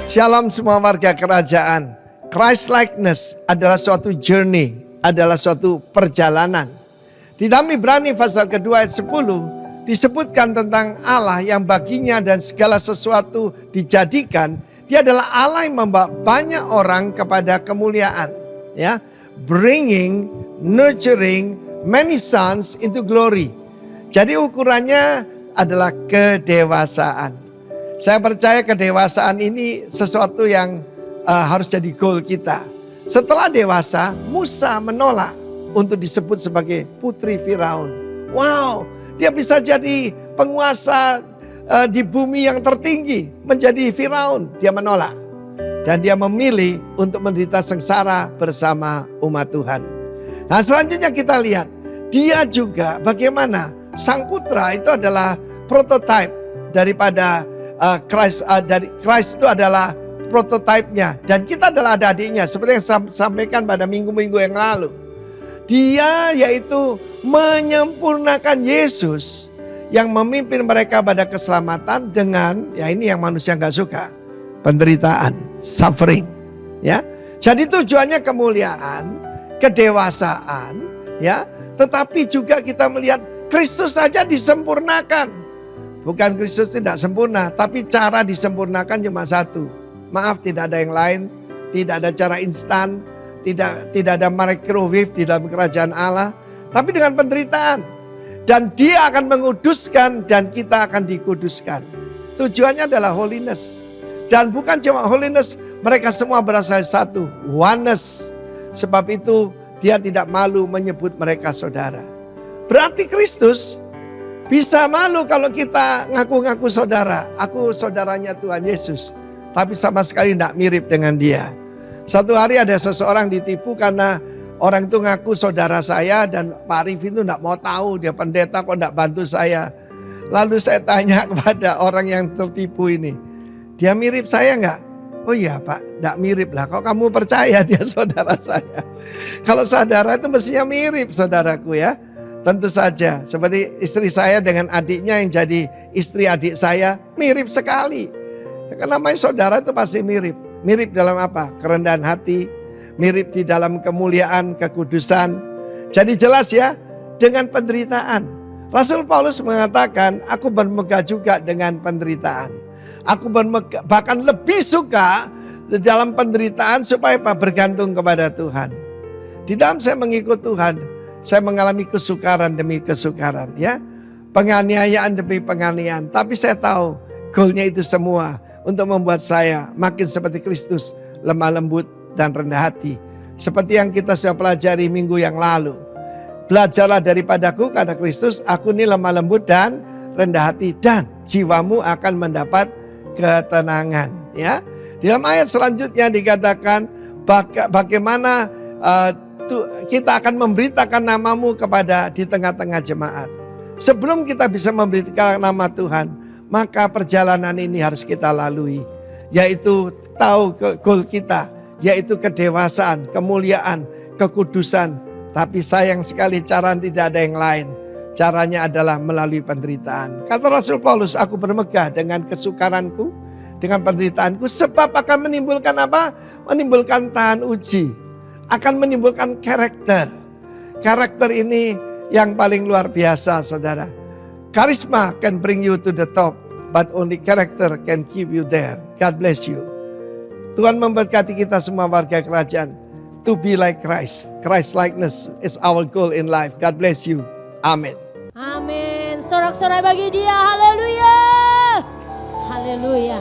Shalom semua warga kerajaan. Christ likeness adalah suatu journey, adalah suatu perjalanan. Di dalam Ibrani pasal kedua ayat 10 disebutkan tentang Allah yang baginya dan segala sesuatu dijadikan. Dia adalah Allah yang membawa banyak orang kepada kemuliaan, ya, bringing, nurturing many sons into glory. Jadi ukurannya adalah kedewasaan. Saya percaya kedewasaan ini sesuatu yang harus jadi goal kita. Setelah dewasa, Musa menolak untuk disebut sebagai putri Firaun. Wow, dia bisa jadi penguasa di bumi yang tertinggi, menjadi Firaun. Dia menolak. Dan dia memilih untuk menderita sengsara bersama umat Tuhan. Nah, selanjutnya kita lihat, dia juga bagaimana sang putra itu adalah prototipe daripada Christ. Dari Christ itu adalah prototipenya, dan kita adalah adik-adiknya, seperti yang saya sampaikan pada minggu-minggu yang lalu. Dia yaitu menyempurnakan Yesus yang memimpin mereka pada keselamatan dengan, ya ini yang manusia nggak suka, penderitaan, suffering, ya. Jadi tujuannya kemuliaan, kedewasaan, ya. Tetapi juga kita melihat Kristus saja disempurnakan. Bukan Kristus tidak sempurna, tapi cara disempurnakan cuma satu. Maaf, tidak ada yang lain, tidak ada cara instan, tidak ada microwave di dalam kerajaan Allah, tapi dengan penderitaan. Dan dia akan menguduskan dan kita akan dikuduskan. Tujuannya adalah holiness. Dan bukan cuma holiness, mereka semua berasal dari satu, oneness. Sebab itu dia tidak malu menyebut mereka saudara. Berarti Kristus bisa malu kalau kita ngaku-ngaku saudara. Aku saudaranya Tuhan Yesus. Tapi sama sekali tidak mirip dengan dia. Satu hari ada seseorang ditipu karena orang itu ngaku saudara saya. Dan Pak Arifin itu tidak mau tahu. Dia pendeta kok tidak bantu saya. Lalu saya tanya kepada orang yang tertipu ini. Dia mirip saya enggak? Oh iya Pak, tidak mirip lah. Kok kamu percaya dia saudara saya? Kalau saudara itu mestinya mirip saudaraku ya. Tentu saja, seperti istri saya dengan adiknya yang jadi istri adik saya, mirip sekali. Karena namanya saudara itu pasti mirip. Mirip dalam apa? Kerendahan hati, mirip di dalam kemuliaan, kekudusan. Jadi jelas ya, dengan penderitaan. Rasul Paulus mengatakan, aku bermegah juga dengan penderitaan. Aku bermegah, bahkan lebih suka dalam penderitaan supaya bergantung kepada Tuhan. Di dalam saya mengikut Tuhan, saya mengalami kesukaran demi kesukaran, ya, penganiayaan demi penganiayaan. Tapi saya tahu goalnya itu semua untuk membuat saya makin seperti Kristus, lemah lembut dan rendah hati. Seperti yang kita sudah pelajari minggu yang lalu. Belajarlah daripadaku, kata Kristus, aku ini lemah lembut dan rendah hati, dan jiwamu akan mendapat ketenangan. Ya, di dalam ayat selanjutnya dikatakan bagaimana kita akan memberitakan namamu kepada di tengah-tengah jemaat. Sebelum kita bisa memberitakan nama Tuhan, maka perjalanan ini harus kita lalui. Yaitu tahu goal kita, yaitu kedewasaan, kemuliaan, kekudusan. Tapi sayang sekali cara tidak ada yang lain. Caranya adalah melalui penderitaan. Kata Rasul Paulus, aku bermegah dengan kesukaranku, dengan penderitaanku, sebab akan menimbulkan apa? Menimbulkan tahan uji. Akan menimbulkan karakter. Karakter ini yang paling luar biasa, saudara. Karisma can bring you to the top, but only character can keep you there. God bless you. Tuhan memberkati kita semua warga kerajaan. To be like Christ. Christ likeness is our goal in life. God bless you. Amin. Amin. Sorak-sorai bagi dia. Haleluya. Haleluya.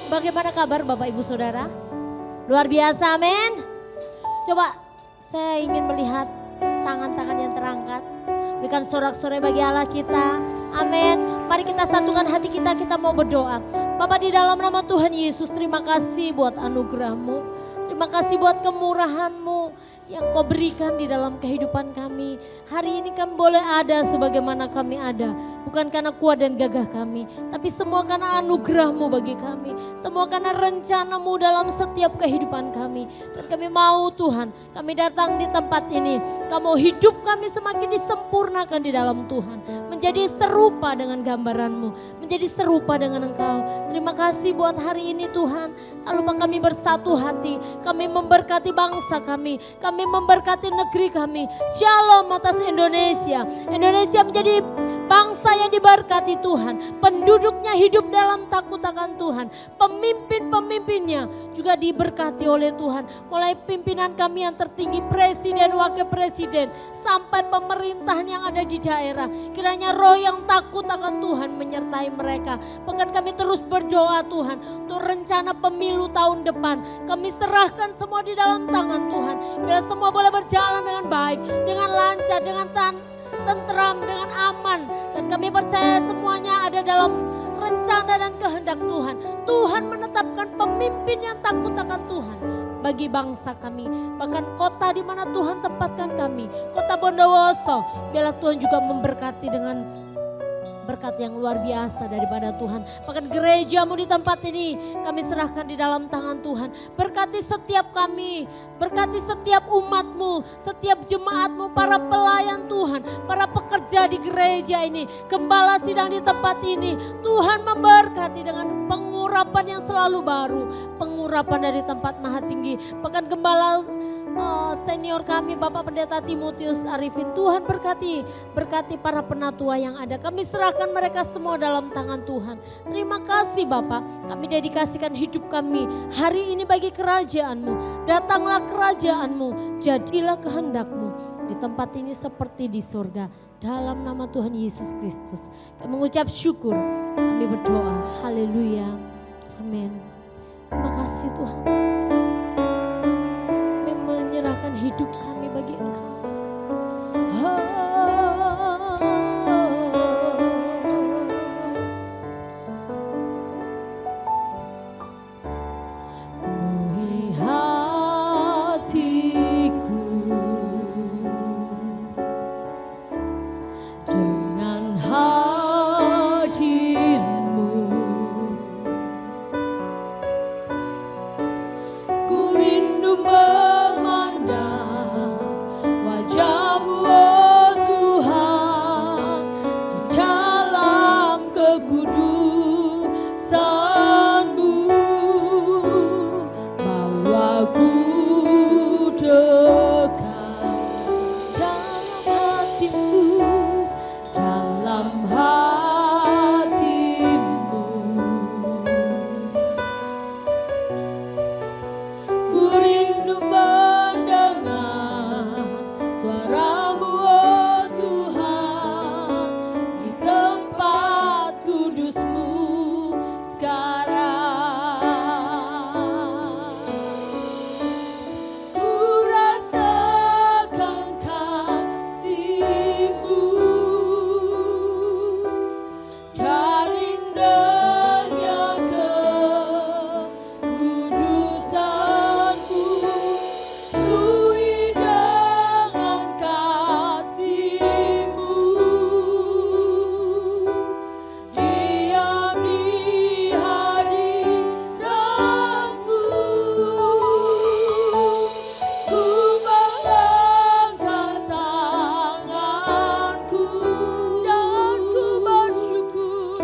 Bagaimana kabar Bapak Ibu Saudara? Luar biasa, amin. Coba saya ingin melihat tangan-tangan yang terangkat. Berikan sorak-sorai bagi Allah kita. Amin. Mari kita satukan hati kita, kita mau berdoa. Bapa, di dalam nama Tuhan Yesus, terima kasih buat anugerah-Mu. Terima kasih buat kemurahan-Mu yang Kau berikan di dalam kehidupan kami. Hari ini kami boleh ada sebagaimana kami ada. Bukan karena kuat dan gagah kami, tapi semua karena anugerah-Mu bagi kami. Semua karena rencana-Mu dalam setiap kehidupan kami. Dan kami mau Tuhan, kami datang di tempat ini. Kamu hidup kami semakin disempurnakan di dalam Tuhan. Menjadi serupa dengan gambaran-Mu, menjadi serupa dengan Engkau. Terima kasih buat hari ini Tuhan. Tak lupa kami bersatu hati, kami memberkati bangsa kami memberkati negeri kami. Shalom atas Indonesia. Indonesia menjadi bangsa yang diberkati Tuhan. Penduduknya hidup dalam takut akan Tuhan. Pemimpin-pemimpinnya juga diberkati oleh Tuhan. Mulai pimpinan kami yang tertinggi, presiden, wakil presiden, sampai pemerintahan yang ada di daerah. Kiranya roh yang takut akan Tuhan menyertai mereka. Bahkan kami terus berdoa Tuhan untuk rencana pemilu tahun depan. Kami serahkan semua di dalam tangan Tuhan. Biar semua boleh berjalan dengan baik, dengan lancar, dengan tentram, dengan aman. Dan kami percaya semuanya ada dalam rencana dan kehendak Tuhan. Tuhan menetapkan pemimpin yang takut akan Tuhan bagi bangsa kami. Bahkan kota di mana Tuhan tempatkan kami, kota Bondowoso, biarlah Tuhan juga memberkati dengan berkat yang luar biasa daripada Tuhan. Bahkan gereja-Mu di tempat ini kami serahkan di dalam tangan Tuhan. Berkati setiap kami, berkati setiap umat-Mu, setiap jemaat-Mu, para pelayan Tuhan, para pekerja di gereja ini, gembala sidang di tempat ini. Tuhan memberkati dengan pengurapan yang selalu baru, pengurapan dari tempat maha tinggi. Bahkan gembala senior kami Bapak Pendeta Timotius Arifin, Tuhan berkati para penatua yang ada. Kami serahkan mereka semua dalam tangan Tuhan. Terima kasih Bapak, kami dedikasikan hidup kami hari ini bagi kerajaan-Mu. Datanglah kerajaan-Mu, jadilah kehendak-Mu di tempat ini seperti di surga. Dalam nama Tuhan Yesus Kristus kami mengucap syukur, kami berdoa. Haleluya, amin. Terima kasih Tuhan, menyerahkan hidup kami bagi Engkau. Penuhi hatiku dengan hadir-Mu. Ku rindu wajah-Mu, oh Tuhan, di dalam kekudusan-Mu. Bawaku dekat dalam hati-Mu, dalam hati-Mu. Ku rindu mendengar suara-Mu, oh Tuhan, di tempat kudus-Mu sekarang. Ku rasakan kasih-Mu dan indahnya kekudusan-Mu. Penuhi dengan kasih-Mu, diam di hadirat-Mu. Ku mengangkat tanganku dan ku bersyukur,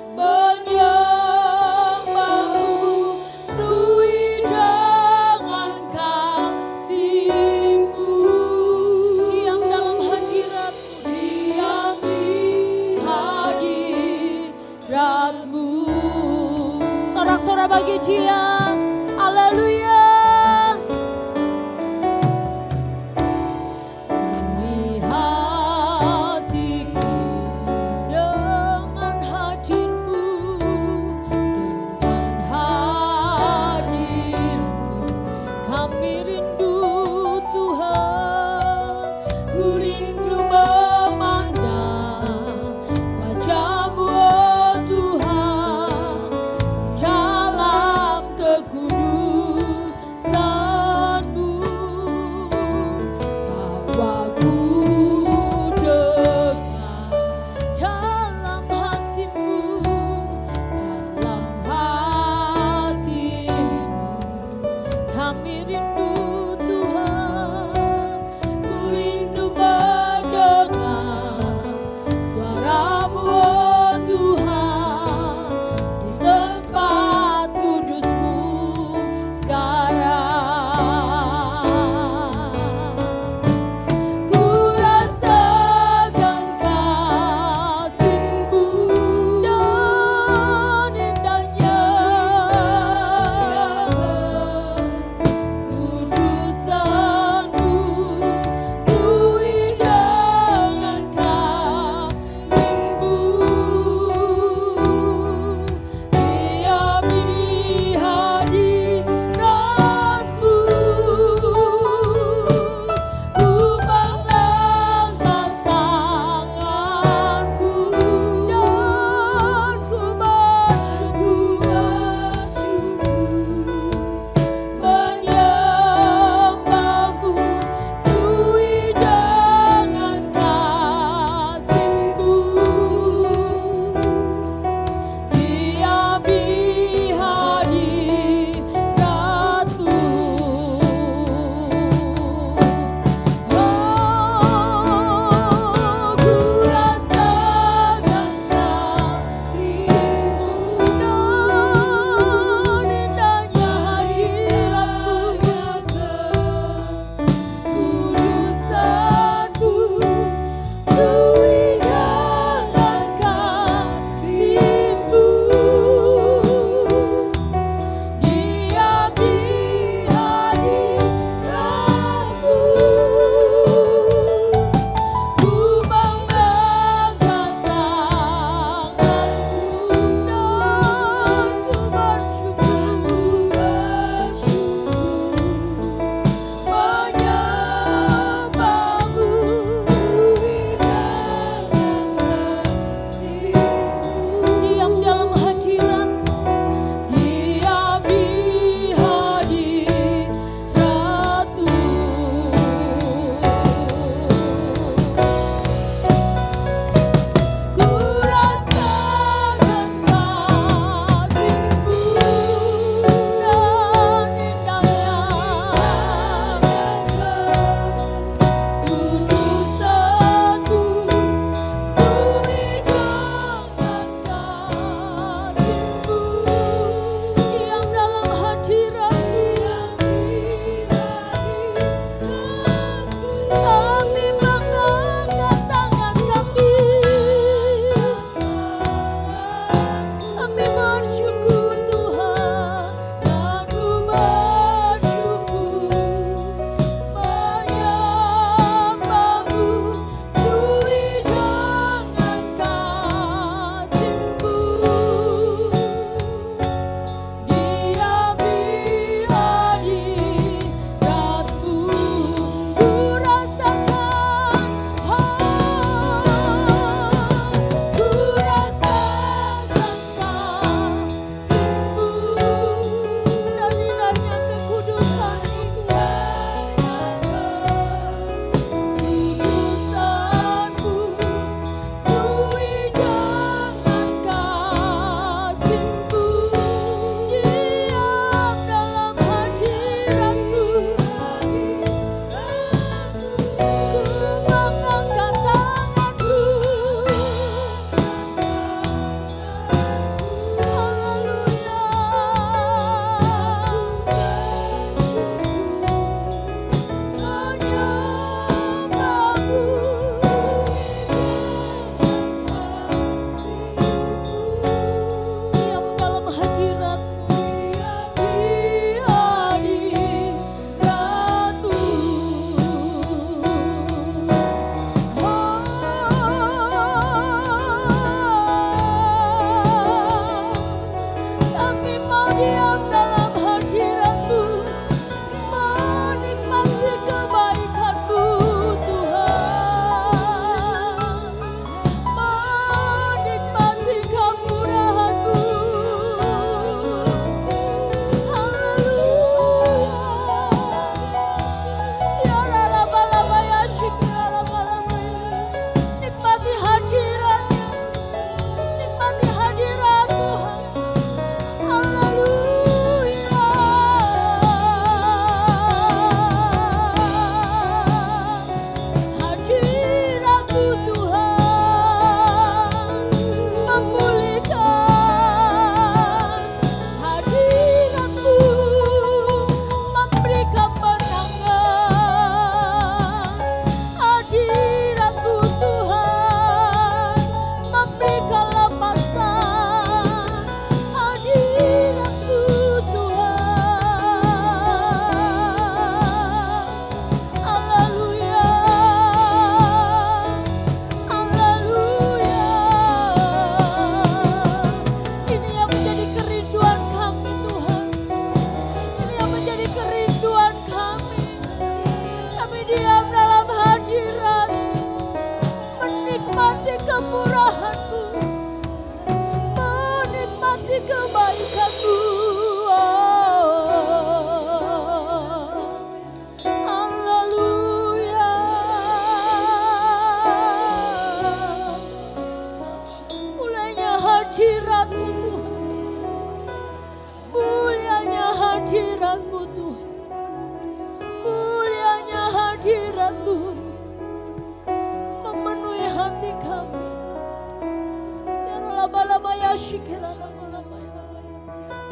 menyembah-Mu. Penuhi dengan kasih-Mu, diam dalam hadirat-Mu, diam di hadirat-Mu. Sorak-sorak bagi Dia, haleluya. Penuhi hatiku dengan hadir-Mu, dengan hadir-Mu. Kami rindu Tuhan, ku rindu memandang wajah-Mu, oh Tuhan, di dalam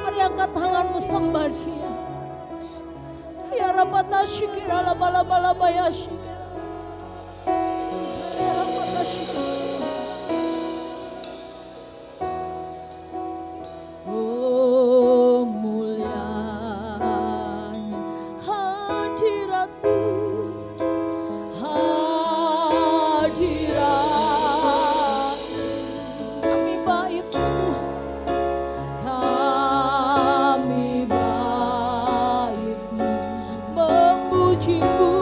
Mari angkat tanganmu sembah Dia. Ya Rabata Shikira la bala bala baya shikira. Ya Rabata Shikira. Oh mulianya hadirat-Mu, hadirat kami baik Tuhan, kami baik memuji-Mu,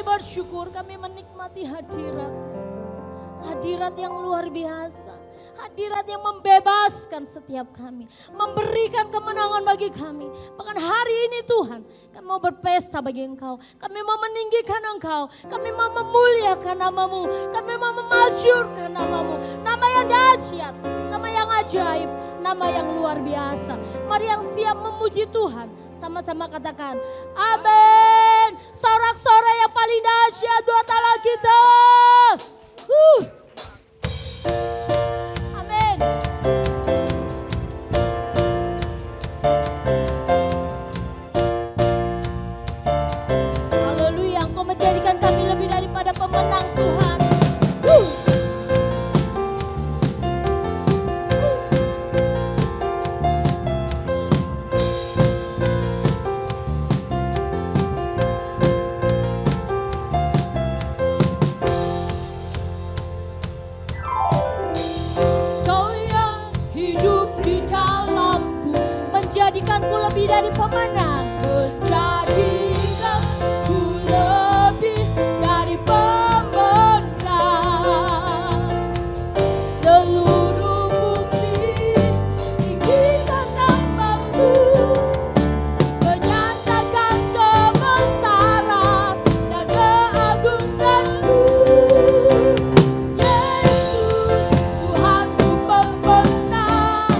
kami bersyukur, kami menikmati hadirat. Hadirat yang luar biasa. Hadirat yang membebaskan setiap kami. Memberikan kemenangan bagi kami. Bahkan hari ini Tuhan, kami mau berpesta bagi Engkau. Kami mau meninggikan Engkau. Kami mau memuliakan namamu. Kami mau memasyurkan namamu. Nama yang dahsyat, nama yang ajaib, nama yang luar biasa. Mari yang siap memuji Tuhan, sama-sama katakan amin. Sorak-sorai yang paling dahsyat buat Allah kita. Amin. Haleluya, Engkau menjadikan kami lebih daripada pemenang Tuhan. Menjadikanku lebih dari pemenang, menjadikanku lebih dari pemenang. Seluruh bukti tinggikan namamu, menyatakan kebesaran dan keagunganmu. Yesus, Tuhanku pemenang,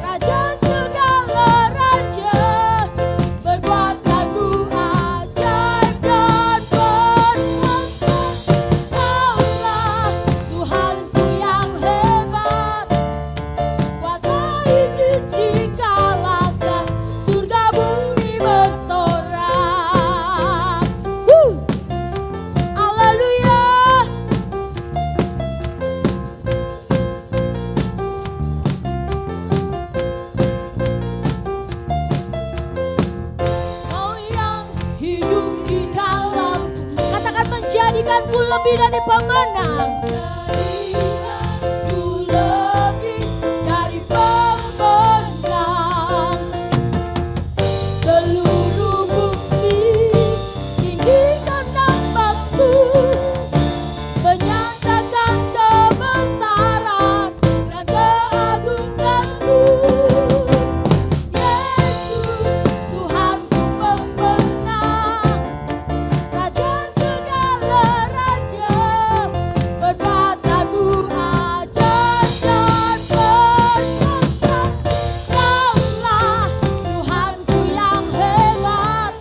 Raja segala raja, perbuatanmu ajaib dan berkuasa. Kaulah Tuhanku yang hebat, kuasa iblis dikalahkan, surga bumi bersorak. Haleluya. Kau yang hidup di dalamku, katakan menjadikanku lebih dari pemenang. Menjadikanku lebih dari pemenang. Seluruh bukti tinggikan namamu, menyatakan kebesaran dan keagunganmu. Yesus, Tuhanku pemenang, Raja segala raja, perbuatanmu ajaib dan berkuasa. Kaulah Tuhanku yang hebat,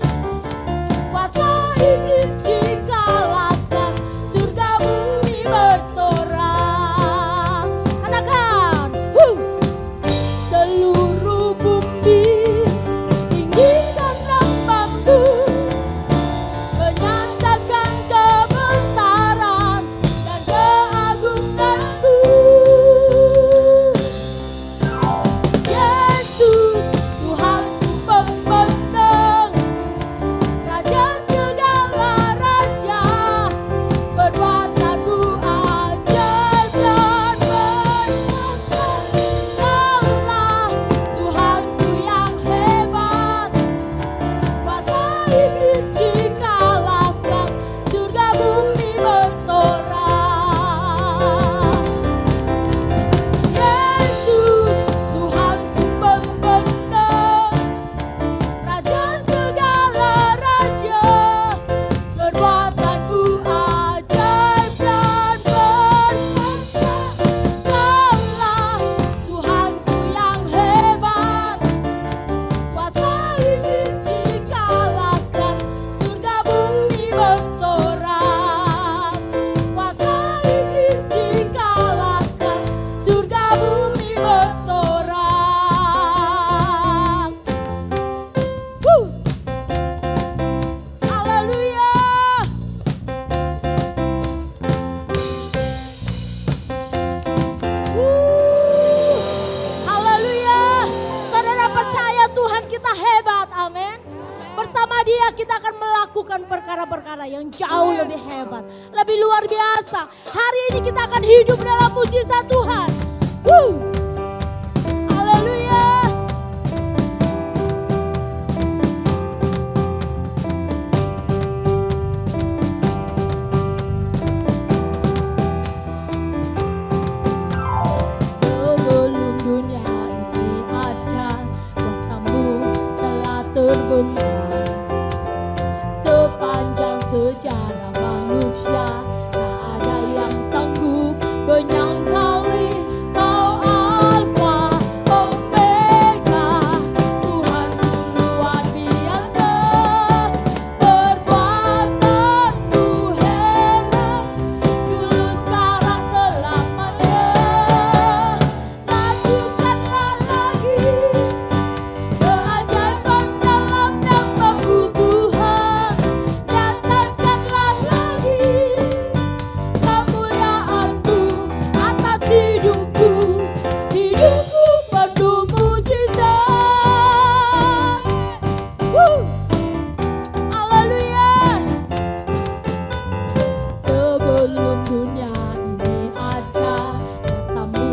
kuasa iblis dikalahkan, surga bumi bersorak. Katakan, seluruh bumi tinggikan namamu, menyatakan kebesaran dan keagunganmu. Yesus, Tuhanku pemenang, Raja segala raja, perbuatanmu ajaib dan berkuasa. Kaulah Tuhanku yang hebat, kuasa iblis dikalahkan, surga bumi bersorak. Yesus, Tuhanku pemenang, Raja segala raja, perbuatanmu ajaib dan berkuasa. Kaulah Tuhanku yang hebat, kuasa iblis dikalahkan, surga bumi bersorak. Kuasa iblis dikalahkan, surga bumi bersorak. Haleluya. Haleluya. Saudara percaya Tuhan kita hebat, amin. Bersama Dia kita akan melakukan perkara-perkara yang jauh lebih hebat, lebih luar biasa. Hari ini kita akan hidup dalam mujizat Tuhan. Haleluya. 1, secara manusia tak ada yang sanggup menyangkali Kau Alfa Omega, Tuhanku luar biasa, perbuatanmu heran, dulu sekarang selamanya. Lakukanlah lagi keajaiban dalam nama-Mu Tuhan, nyatakanlah lagi kemuliaan-Mu atas hidupku, hidupku penuh mujizat. Haleluya. Sebelum dunia ini ada, kuasa-Mu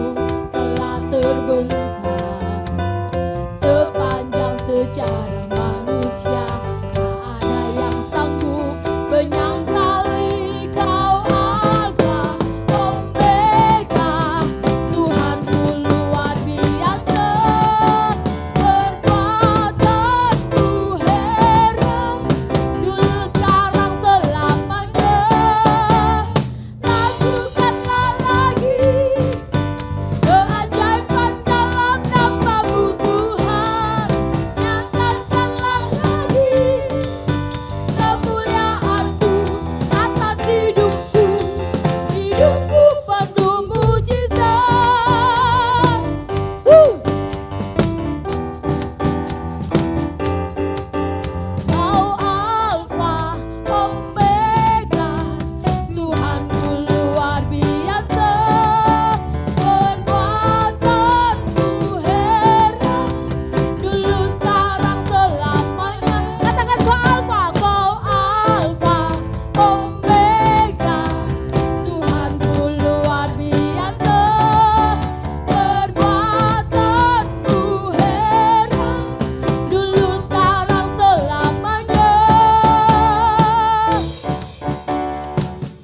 telah terbentang. Sepanjang sejarah manusia tak ada yang sanggup menyangkali Kau Alfa Omega, Tuhanku luar biasa, perbuatanmu heran, dulu sekarang selamanya. Lakukanlah lagi keajaiban dalam nama-Mu Tuhan, nyatakanlah lagi kemuliaan-Mu atas hidupku, hidupku penuh mujizat. Kau Alfa Omega, Tuhanku luar biasa, perbuatanmu heran, dulu sekarang selamanya. Katakan Kau Alfa Omega, Tuhanku luar biasa, perbuatanmu heran, dulu sekarang selamanya.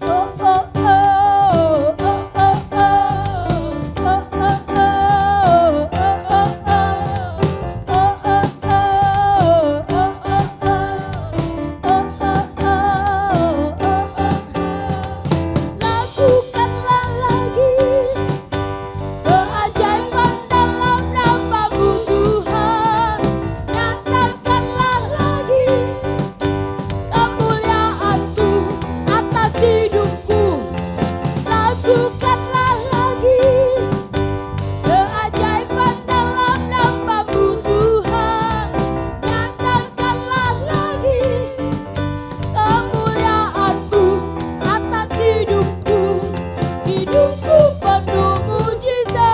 Oh, oh, oh, oh, oh, oh, oh, lakukanlah lagi keajaiban dalam nama-Mu Tuhan, nyatakanlah lagi kemuliaan-Mu atas hidupku, lakukanlah lagi keajaiban dalam nama-Mu Tuhan, nyatakanlah lagi kemuliaan-Mu atas hidupku, hidupku penuh mujizat,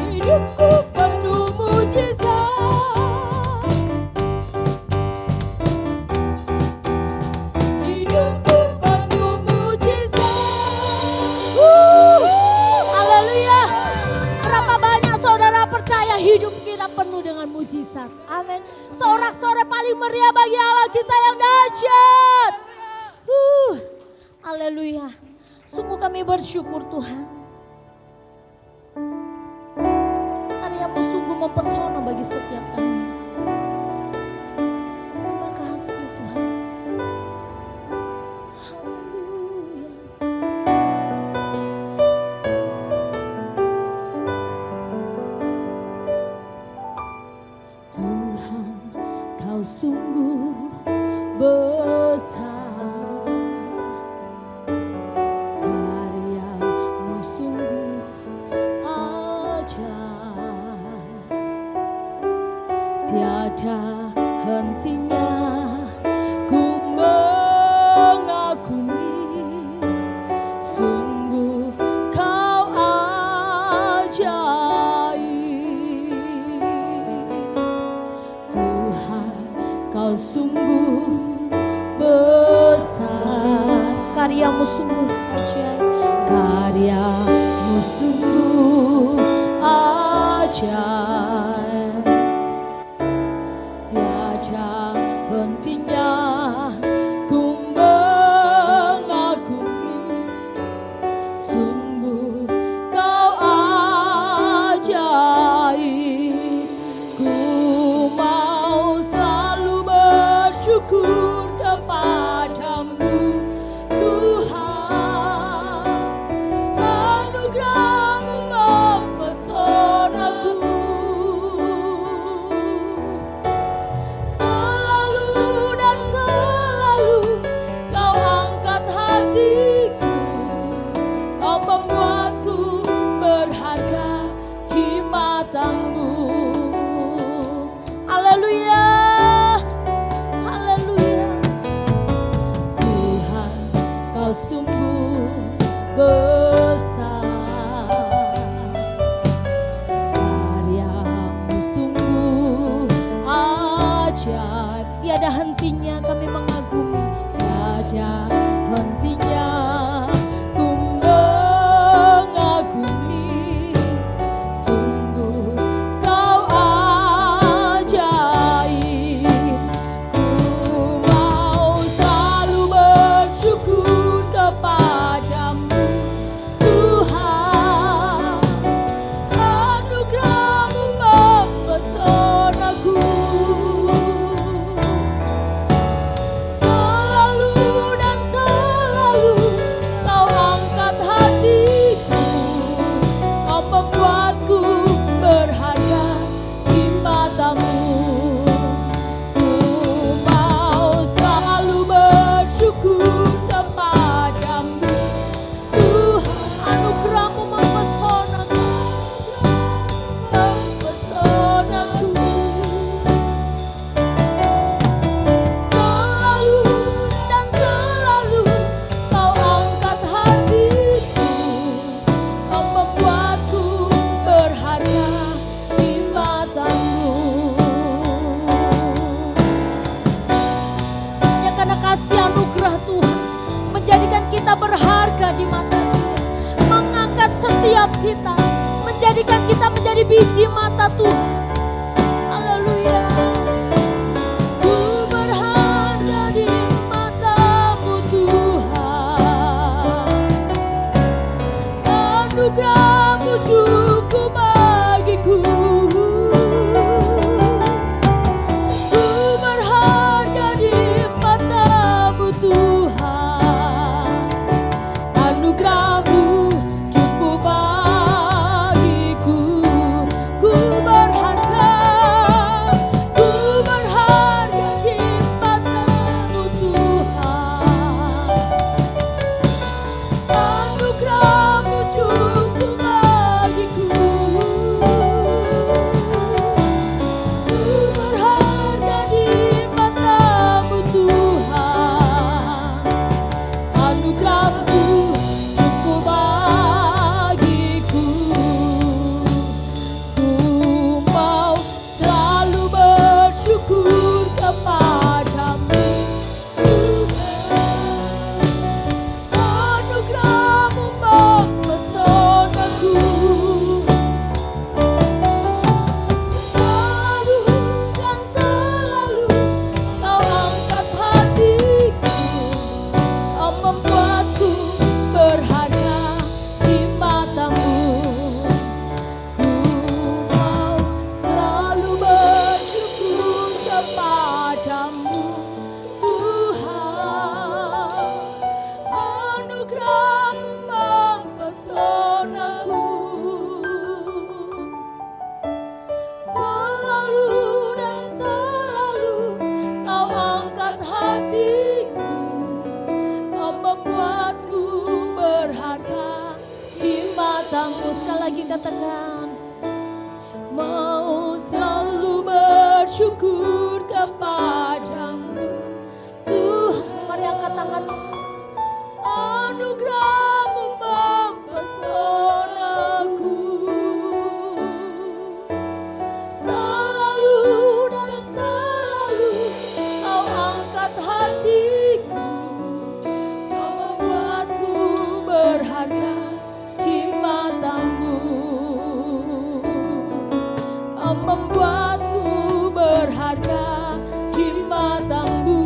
hidupku penuh mujizat, hidupku penuh mujizat. Haleluya. Berapa banyak saudara percaya hidup kita penuh dengan mujizat? Amin. Sorak-sorai paling meriah bagi Allah kita yang dahsyat. Haleluya. Sungguh kami bersyukur Tuhan. Karya-Mu sungguh mempesona bagi setiap kami. Terima kasih Tuhan. Haleluya. Tuhan, Kau sungguh besar, karya-Mu sungguh ajaib, tiada hentinya ku mengagumi, sungguh Kau ajaib. Tuhan, Kau sungguh besar, karya-Mu sungguh ajaib, karya-Mu sungguh ajaib, tiada hentinya ku mengagumi, sungguh Kau ajaib, ku ajaib, tiada hentinya kami mengagumi, tiada hentinya ku mengagumi. Sungguh kau ajaib, ku mau selalu bersyukur kepadamu Tuhan. Anugerah-Mu mempesonaku, selalu dan selalu Kau angkat hatiku, Kau membuatku berharga di mata-Mu. Ku mau selalu bersyukur kepadamu Tuhan. Anugerah-Mu mempesonaku, mempesonaku. Selalu dan selalu Kau angkat hatiku, Kau membuatku berharga di mata-Mu. Ya, karena kasih anugerah Tuhan menjadikan kita berharga di mata Dia, mengangkat setiap kita, menjadikan kita menjadi biji mata Tuhan. Haleluya. Ku berharga di mata-Mu Tuhan. Anugerah-Mu cukup bagiku. Ku berharga di mata-Mu Tuhan. Anugerah-Mu cukup bagiku. Ku berharga di mata-Mu Tuhan. Anugerah-Mu cukup bagiku. Ku berharga di mata-Mu Tuhan. Anugerah-Mu cukup bagiku. Ku mau selalu bersyukur kepadamu Tuhan. Anugerah-Mu mempesonaku, selalu dan selalu Kau angkat hatiku, Kau membuatku berharga di mata-Mu. Ku mau selalu bersyukur kepadamu Tuhan. Anugerah-Mu mempesonaku, selalu dan selalu Kau angkat hatiku, Kau membuatku berharga di mata-Mu. Sekali lagi katakan, mau selalu bersyukur kepadamu Tuhan. Mari angkat tanganmu. Anugerah-Mu mempesonaku, selalu dan selalu Kau angkat hatiku, Kau membuatku berharga di mata-Mu. Kau membuatku berharga di mata-Mu.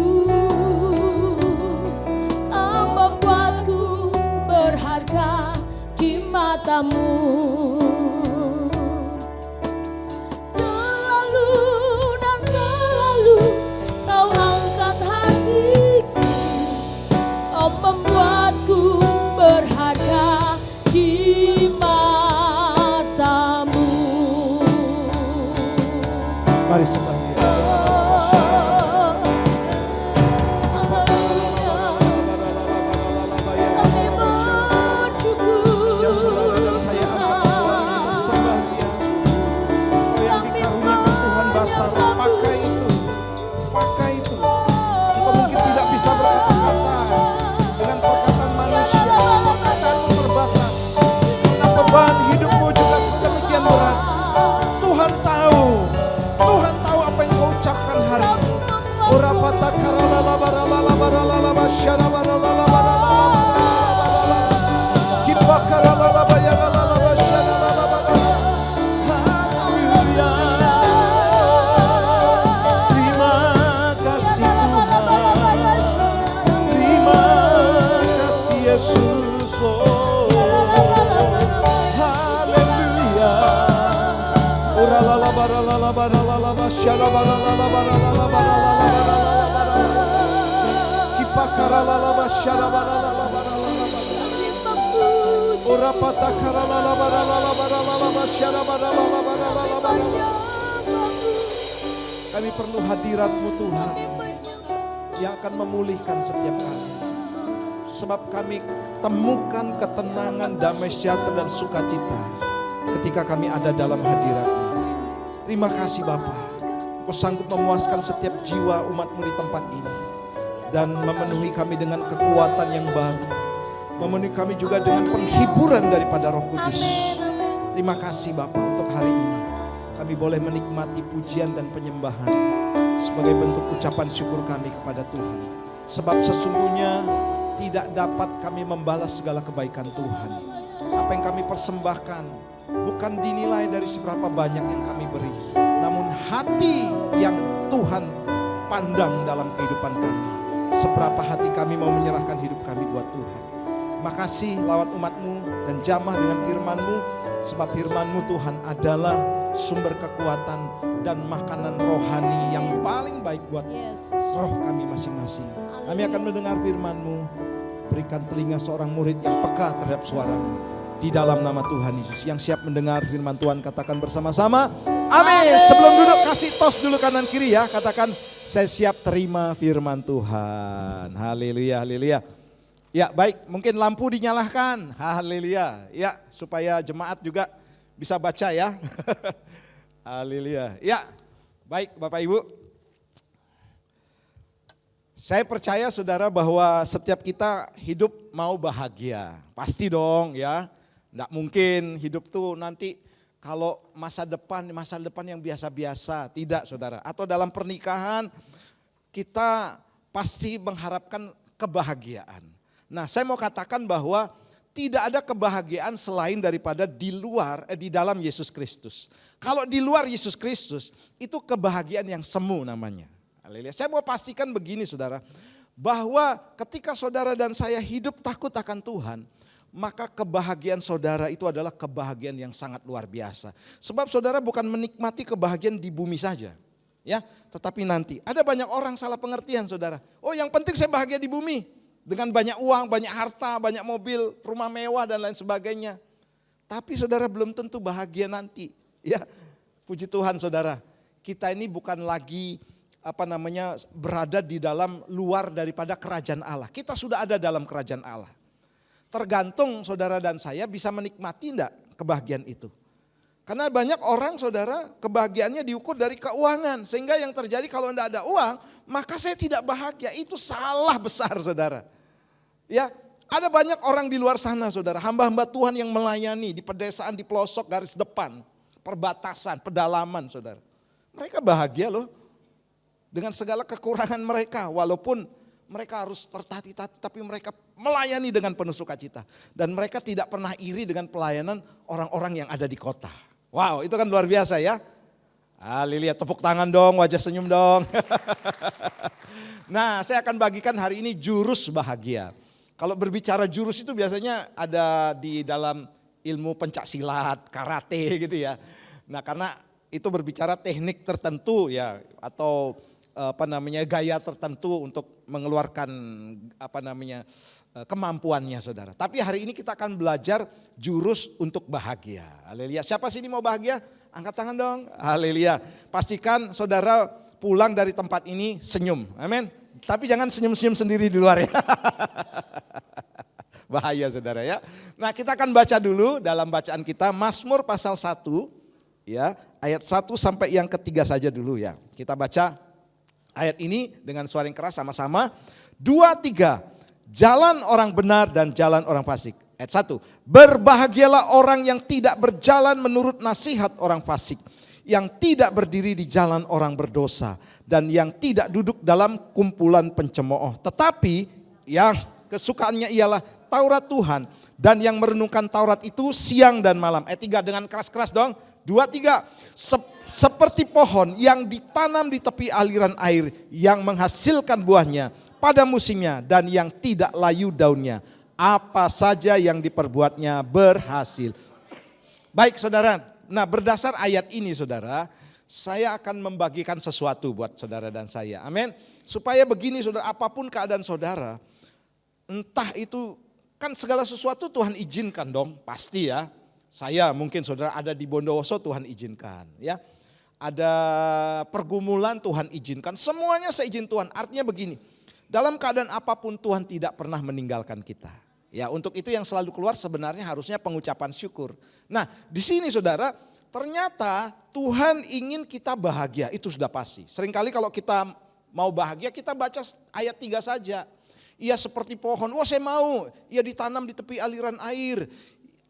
Kau membuatku berharga di mata-Mu. Selalu dan selalu Kau angkat hatiku, Kau membuatku berharga di mata-Mu. Mari sembah Dia. Kami bersyukur. Setiap saudara dan saya Kami perlu hadirat-Mu Tuhan yang akan memulihkan setiap kami. Sebab kami temukan ketenangan, damai sejahtera dan sukacita ketika kami ada dalam hadirat-Mu. Terima kasih Bapa, Kau sanggup memuaskan setiap jiwa umat-Mu di tempat ini. Dan memenuhi kami dengan kekuatan yang baru. Memenuhi kami juga dengan penghiburan daripada Roh Kudus. Terima kasih Bapa untuk hari ini. Kami boleh menikmati pujian dan penyembahan sebagai bentuk ucapan syukur kami kepada Tuhan. Sebab sesungguhnya tidak dapat kami membalas segala kebaikan Tuhan. Apa yang kami persembahkan bukan dinilai dari seberapa banyak yang kami beri. Namun hati yang Tuhan pandang dalam kehidupan kami. Seberapa hati kami mau menyerahkan hidup kami buat Tuhan. Terima kasih lewat umat-Mu dan jamah dengan firman-Mu. Sebab firman-Mu Tuhan adalah sumber kekuatan dan makanan rohani yang paling baik buat roh kami masing-masing. Kami akan mendengar firman-Mu. Berikan telinga seorang murid yang peka terhadap suara-Mu. Di dalam nama Tuhan Yesus. Yang siap mendengar firman Tuhan katakan bersama-sama. Amin. Sebelum duduk kasih tos dulu kanan kiri ya. Katakan saya siap terima firman Tuhan. Haleluya, haleluya. Ya baik, mungkin lampu dinyalakan. Haleluya. Ya supaya jemaat juga bisa baca ya. Haleluya. Ya baik Bapak Ibu. Saya percaya saudara bahwa setiap kita hidup mau bahagia. Pasti dong ya. Nggak mungkin hidup tuh nanti kalau masa depan yang biasa-biasa. Tidak saudara. Atau dalam pernikahan kita pasti mengharapkan kebahagiaan. Nah saya mau katakan bahwa tidak ada kebahagiaan selain daripada di dalam Yesus Kristus. Kalau di luar Yesus Kristus itu kebahagiaan yang semu namanya. Haleluya. Saya mau pastikan begini saudara, bahwa ketika saudara dan saya hidup takut akan Tuhan, maka kebahagiaan saudara itu adalah kebahagiaan yang sangat luar biasa. Sebab saudara bukan menikmati kebahagiaan di bumi saja. Ya, tetapi nanti ada banyak orang salah pengertian saudara. Oh yang penting saya bahagia di bumi. Dengan banyak uang, banyak harta, banyak mobil, rumah mewah dan lain sebagainya. Tapi saudara belum tentu bahagia nanti. Ya, puji Tuhan saudara. Kita ini bukan lagi berada di dalam luar daripada kerajaan Allah. Kita sudah ada dalam kerajaan Allah. Tergantung saudara dan saya bisa menikmati enggak kebahagiaan itu. Karena banyak orang saudara kebahagiaannya diukur dari keuangan. Sehingga yang terjadi kalau enggak ada uang, maka saya tidak bahagia. Itu salah besar saudara. Ya, ada banyak orang di luar sana saudara, hamba-hamba Tuhan yang melayani di pedesaan, di pelosok, garis depan, perbatasan, pedalaman saudara. Mereka bahagia loh dengan segala kekurangan mereka, walaupun mereka harus tertatih-tatih, tapi mereka melayani dengan penuh sukacita. Dan mereka tidak pernah iri dengan pelayanan orang-orang yang ada di kota. Wow, itu kan luar biasa ya. Haleluya, tepuk tangan dong, wajah senyum dong. Nah, saya akan bagikan hari ini jurus bahagia. Kalau berbicara jurus itu biasanya ada di dalam ilmu pencak silat, karate gitu ya. Nah karena itu berbicara teknik tertentu ya atau gaya tertentu untuk mengeluarkan kemampuannya saudara. Tapi hari ini kita akan belajar jurus untuk bahagia. Haleluya. Siapa sini mau bahagia? Angkat tangan dong. Haleluya. Pastikan saudara pulang dari tempat ini senyum. Amin. Tapi jangan senyum-senyum sendiri di luar ya. Bahaya saudara ya. Nah kita akan baca dulu dalam bacaan kita Mazmur pasal 1 ya, ayat 1 sampai yang ketiga saja dulu ya. Kita baca ayat ini dengan suara yang keras sama-sama. 2, 3, jalan orang benar dan jalan orang fasik. Ayat 1, berbahagialah orang yang tidak berjalan menurut nasihat orang fasik, yang tidak berdiri di jalan orang berdosa, dan yang tidak duduk dalam kumpulan pencemooh. Tetapi yang kesukaannya ialah Taurat Tuhan. Dan yang merenungkan Taurat itu siang dan malam. Ayat 3 dengan keras-keras dong. 2, 3. Seperti pohon yang ditanam di tepi aliran air yang menghasilkan buahnya pada musimnya dan yang tidak layu daunnya. Apa saja yang diperbuatnya berhasil. Baik saudara, nah berdasar ayat ini saudara, saya akan membagikan sesuatu buat saudara dan saya. Amin. Supaya begini saudara, apapun keadaan saudara, entah itu kan segala sesuatu Tuhan izinkan dong, pasti ya. Saya mungkin saudara ada di Bondowoso Tuhan izinkan ya. Ada pergumulan Tuhan izinkan, semuanya seizin Tuhan. Artinya begini, dalam keadaan apapun Tuhan tidak pernah meninggalkan kita. Ya, untuk itu yang selalu keluar sebenarnya harusnya pengucapan syukur. Nah, di sini saudara, ternyata Tuhan ingin kita bahagia, itu sudah pasti. Seringkali kalau kita mau bahagia, kita baca ayat 3 saja. Ia seperti pohon, wah saya mau, ia ditanam di tepi aliran air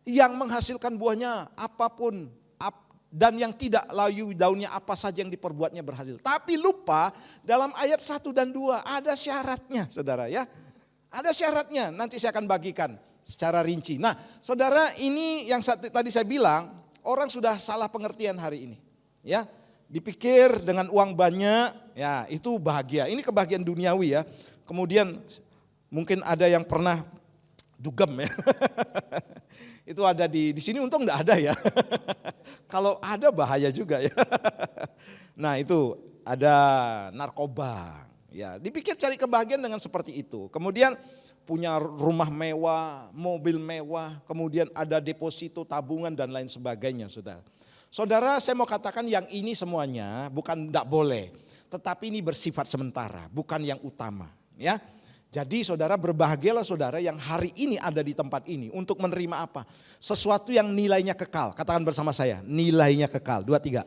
yang menghasilkan buahnya apapun dan yang tidak layu daunnya apa saja yang diperbuatnya berhasil. Tapi lupa dalam ayat 1 dan 2 ada syaratnya saudara ya. Ada syaratnya, nanti saya akan bagikan secara rinci. Nah saudara, ini yang tadi saya bilang, orang sudah salah pengertian hari ini. Ya, dipikir dengan uang banyak, ya itu bahagia. Ini kebahagiaan duniawi ya. Kemudian mungkin ada yang pernah dugem ya. Itu ada di sini, untung enggak ada ya. Kalau ada bahaya juga ya. Nah itu ada narkoba. Ya, dipikir cari kebahagiaan dengan seperti itu. Kemudian punya rumah mewah, mobil mewah, kemudian ada deposito, tabungan dan lain sebagainya, saudara. Saudara, saya mau katakan yang ini semuanya bukan tidak boleh, tetapi ini bersifat sementara, bukan yang utama, ya. Jadi saudara, berbahagialah saudara yang hari ini ada di tempat ini untuk menerima apa? Sesuatu yang nilainya kekal. Katakan bersama saya, nilainya kekal. 2, 3.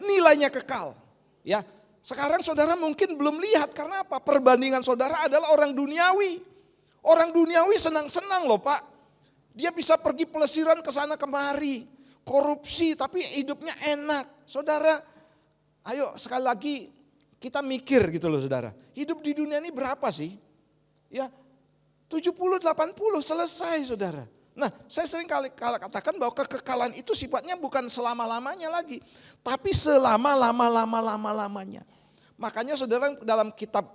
Nilainya kekal. Ya, sekarang saudara mungkin belum lihat karena apa? Perbandingan saudara adalah orang duniawi. Orang duniawi senang-senang loh Pak. Dia bisa pergi pelesiran ke sana kemari. Korupsi tapi hidupnya enak. Saudara, ayo sekali lagi kita mikir gitu loh saudara. Hidup di dunia ini berapa sih? Ya 70-80 selesai saudara. Nah saya sering kali katakan bahwa kekekalan itu sifatnya bukan selama-lamanya lagi. Tapi selama-lama-lama-lama-lamanya. Makanya saudara dalam kitab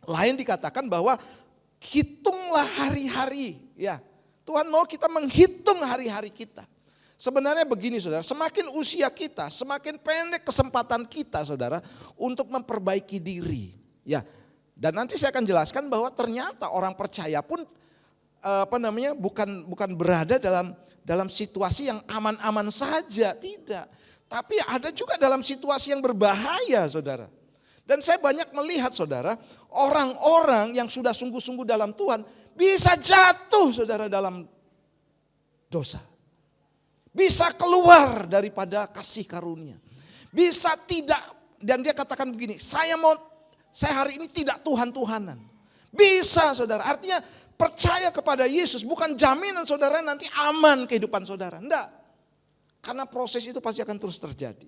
lain dikatakan bahwa hitunglah hari-hari. Ya, Tuhan mau kita menghitung hari-hari kita. Sebenarnya begini saudara, semakin usia kita, semakin pendek kesempatan kita saudara untuk memperbaiki diri. Ya. Dan nanti saya akan jelaskan bahwa ternyata orang percaya pun bukan berada dalam situasi yang aman-aman saja, tidak. Tapi ada juga dalam situasi yang berbahaya, saudara. Dan saya banyak melihat, saudara, orang-orang yang sudah sungguh-sungguh dalam Tuhan bisa jatuh, saudara, dalam dosa. Bisa keluar daripada kasih karunia. Bisa tidak, dan dia katakan begini, saya hari ini tidak Tuhan-Tuhanan. Bisa saudara, artinya percaya kepada Yesus bukan jaminan saudara nanti aman kehidupan saudara. Enggak, karena proses itu pasti akan terus terjadi.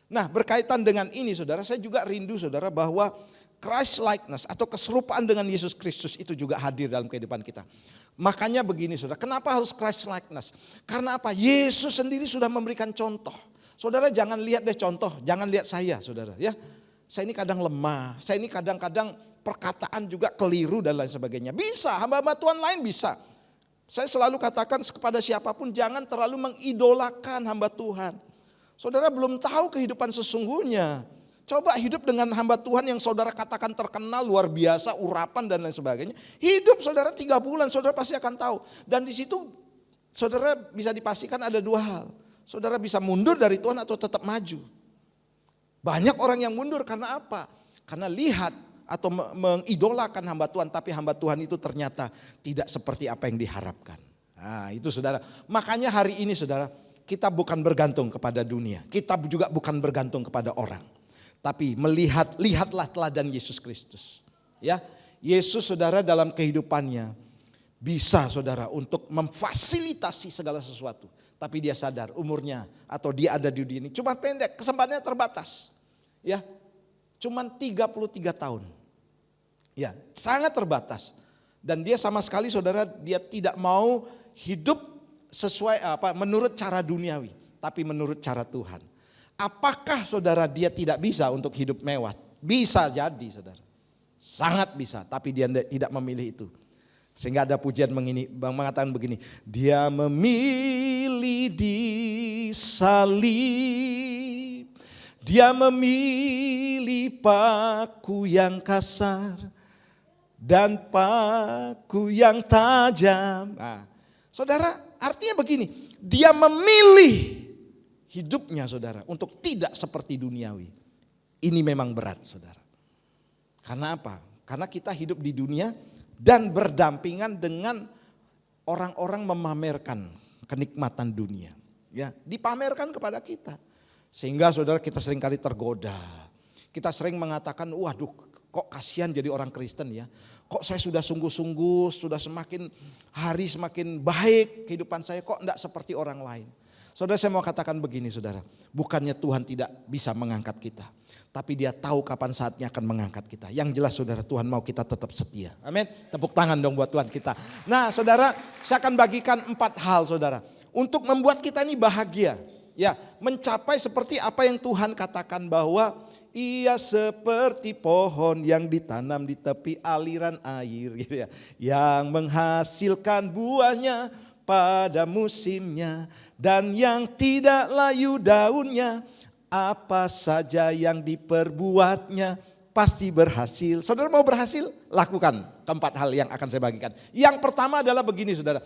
Nah berkaitan dengan ini saudara, saya juga rindu saudara bahwa Christ likeness atau keserupaan dengan Yesus Kristus itu juga hadir dalam kehidupan kita. Makanya begini saudara, kenapa harus Christ likeness? Karena apa? Yesus sendiri sudah memberikan contoh. Saudara jangan lihat deh contoh, jangan lihat saya saudara ya. Saya ini kadang lemah, saya ini kadang-kadang perkataan juga keliru dan lain sebagainya. Bisa, hamba-hamba Tuhan lain bisa. Saya selalu katakan kepada siapapun jangan terlalu mengidolakan hamba Tuhan. Saudara belum tahu kehidupan sesungguhnya. Coba hidup dengan hamba Tuhan yang saudara katakan terkenal, luar biasa, urapan dan lain sebagainya. Hidup saudara 3 bulan, saudara pasti akan tahu. Dan di situ saudara bisa dipastikan ada 2 hal. Saudara bisa mundur dari Tuhan atau tetap maju. Banyak orang yang mundur karena apa? Karena lihat atau mengidolakan hamba Tuhan, tapi hamba Tuhan itu ternyata tidak seperti apa yang diharapkan. Nah itu saudara, makanya hari ini saudara, kita bukan bergantung kepada dunia, kita juga bukan bergantung kepada orang. Tapi lihatlah teladan Yesus Kristus. Ya, Yesus saudara dalam kehidupannya bisa saudara untuk memfasilitasi segala sesuatu. Tapi dia sadar umurnya atau dia ada di dunia ini cuma pendek, kesempatannya terbatas. Ya, cuma 33 tahun. Ya, sangat terbatas. Dan dia sama sekali saudara, dia tidak mau hidup sesuai menurut cara duniawi, tapi menurut cara Tuhan. Apakah saudara dia tidak bisa untuk hidup mewah? Bisa jadi saudara. Sangat bisa, tapi dia tidak memilih itu. Sehingga ada pujian mengatakan begini, dia memilih disalib, dia memilih paku yang kasar dan paku yang tajam. Nah, saudara, artinya begini, dia memilih hidupnya saudara untuk tidak seperti duniawi. Ini memang berat saudara. Karena apa? Karena kita hidup di dunia dan berdampingan dengan orang-orang memamerkan kenikmatan dunia. Ya, dipamerkan kepada kita. Sehingga saudara kita seringkali tergoda. Kita sering mengatakan, waduh kok kasihan jadi orang Kristen ya. Kok saya sudah sungguh-sungguh, sudah semakin hari semakin baik kehidupan saya, kok enggak seperti orang lain. Saudara, saya mau katakan begini saudara, bukannya Tuhan tidak bisa mengangkat kita, tapi dia tahu kapan saatnya akan mengangkat kita. Yang jelas saudara, Tuhan mau kita tetap setia. Amin. Tepuk tangan dong buat Tuhan kita. Nah saudara, saya akan bagikan 4 hal saudara, untuk membuat kita ini bahagia. Ya, mencapai seperti apa yang Tuhan katakan bahwa ia seperti pohon yang ditanam di tepi aliran air gitu ya, yang menghasilkan buahnya pada musimnya dan yang tidak layu daunnya, apa saja yang diperbuatnya pasti berhasil. Saudara mau berhasil? Lakukan keempat hal yang akan saya bagikan. Yang pertama adalah begini saudara,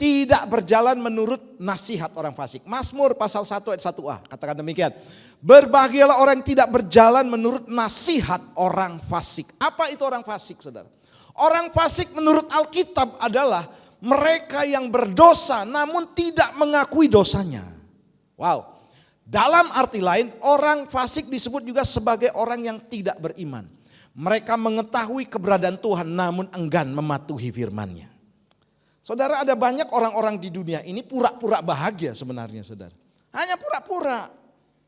tidak berjalan menurut nasihat orang fasik. Mazmur pasal 1 ayat 1a katakan demikian. Berbahagialah orang yang tidak berjalan menurut nasihat orang fasik. Apa itu orang fasik saudara? Orang fasik menurut Alkitab adalah mereka yang berdosa namun tidak mengakui dosanya. Wow. Dalam arti lain, orang fasik disebut juga sebagai orang yang tidak beriman. Mereka mengetahui keberadaan Tuhan namun enggan mematuhi firman-Nya. Saudara, ada banyak orang-orang di dunia ini pura-pura bahagia sebenarnya saudara. Hanya pura-pura.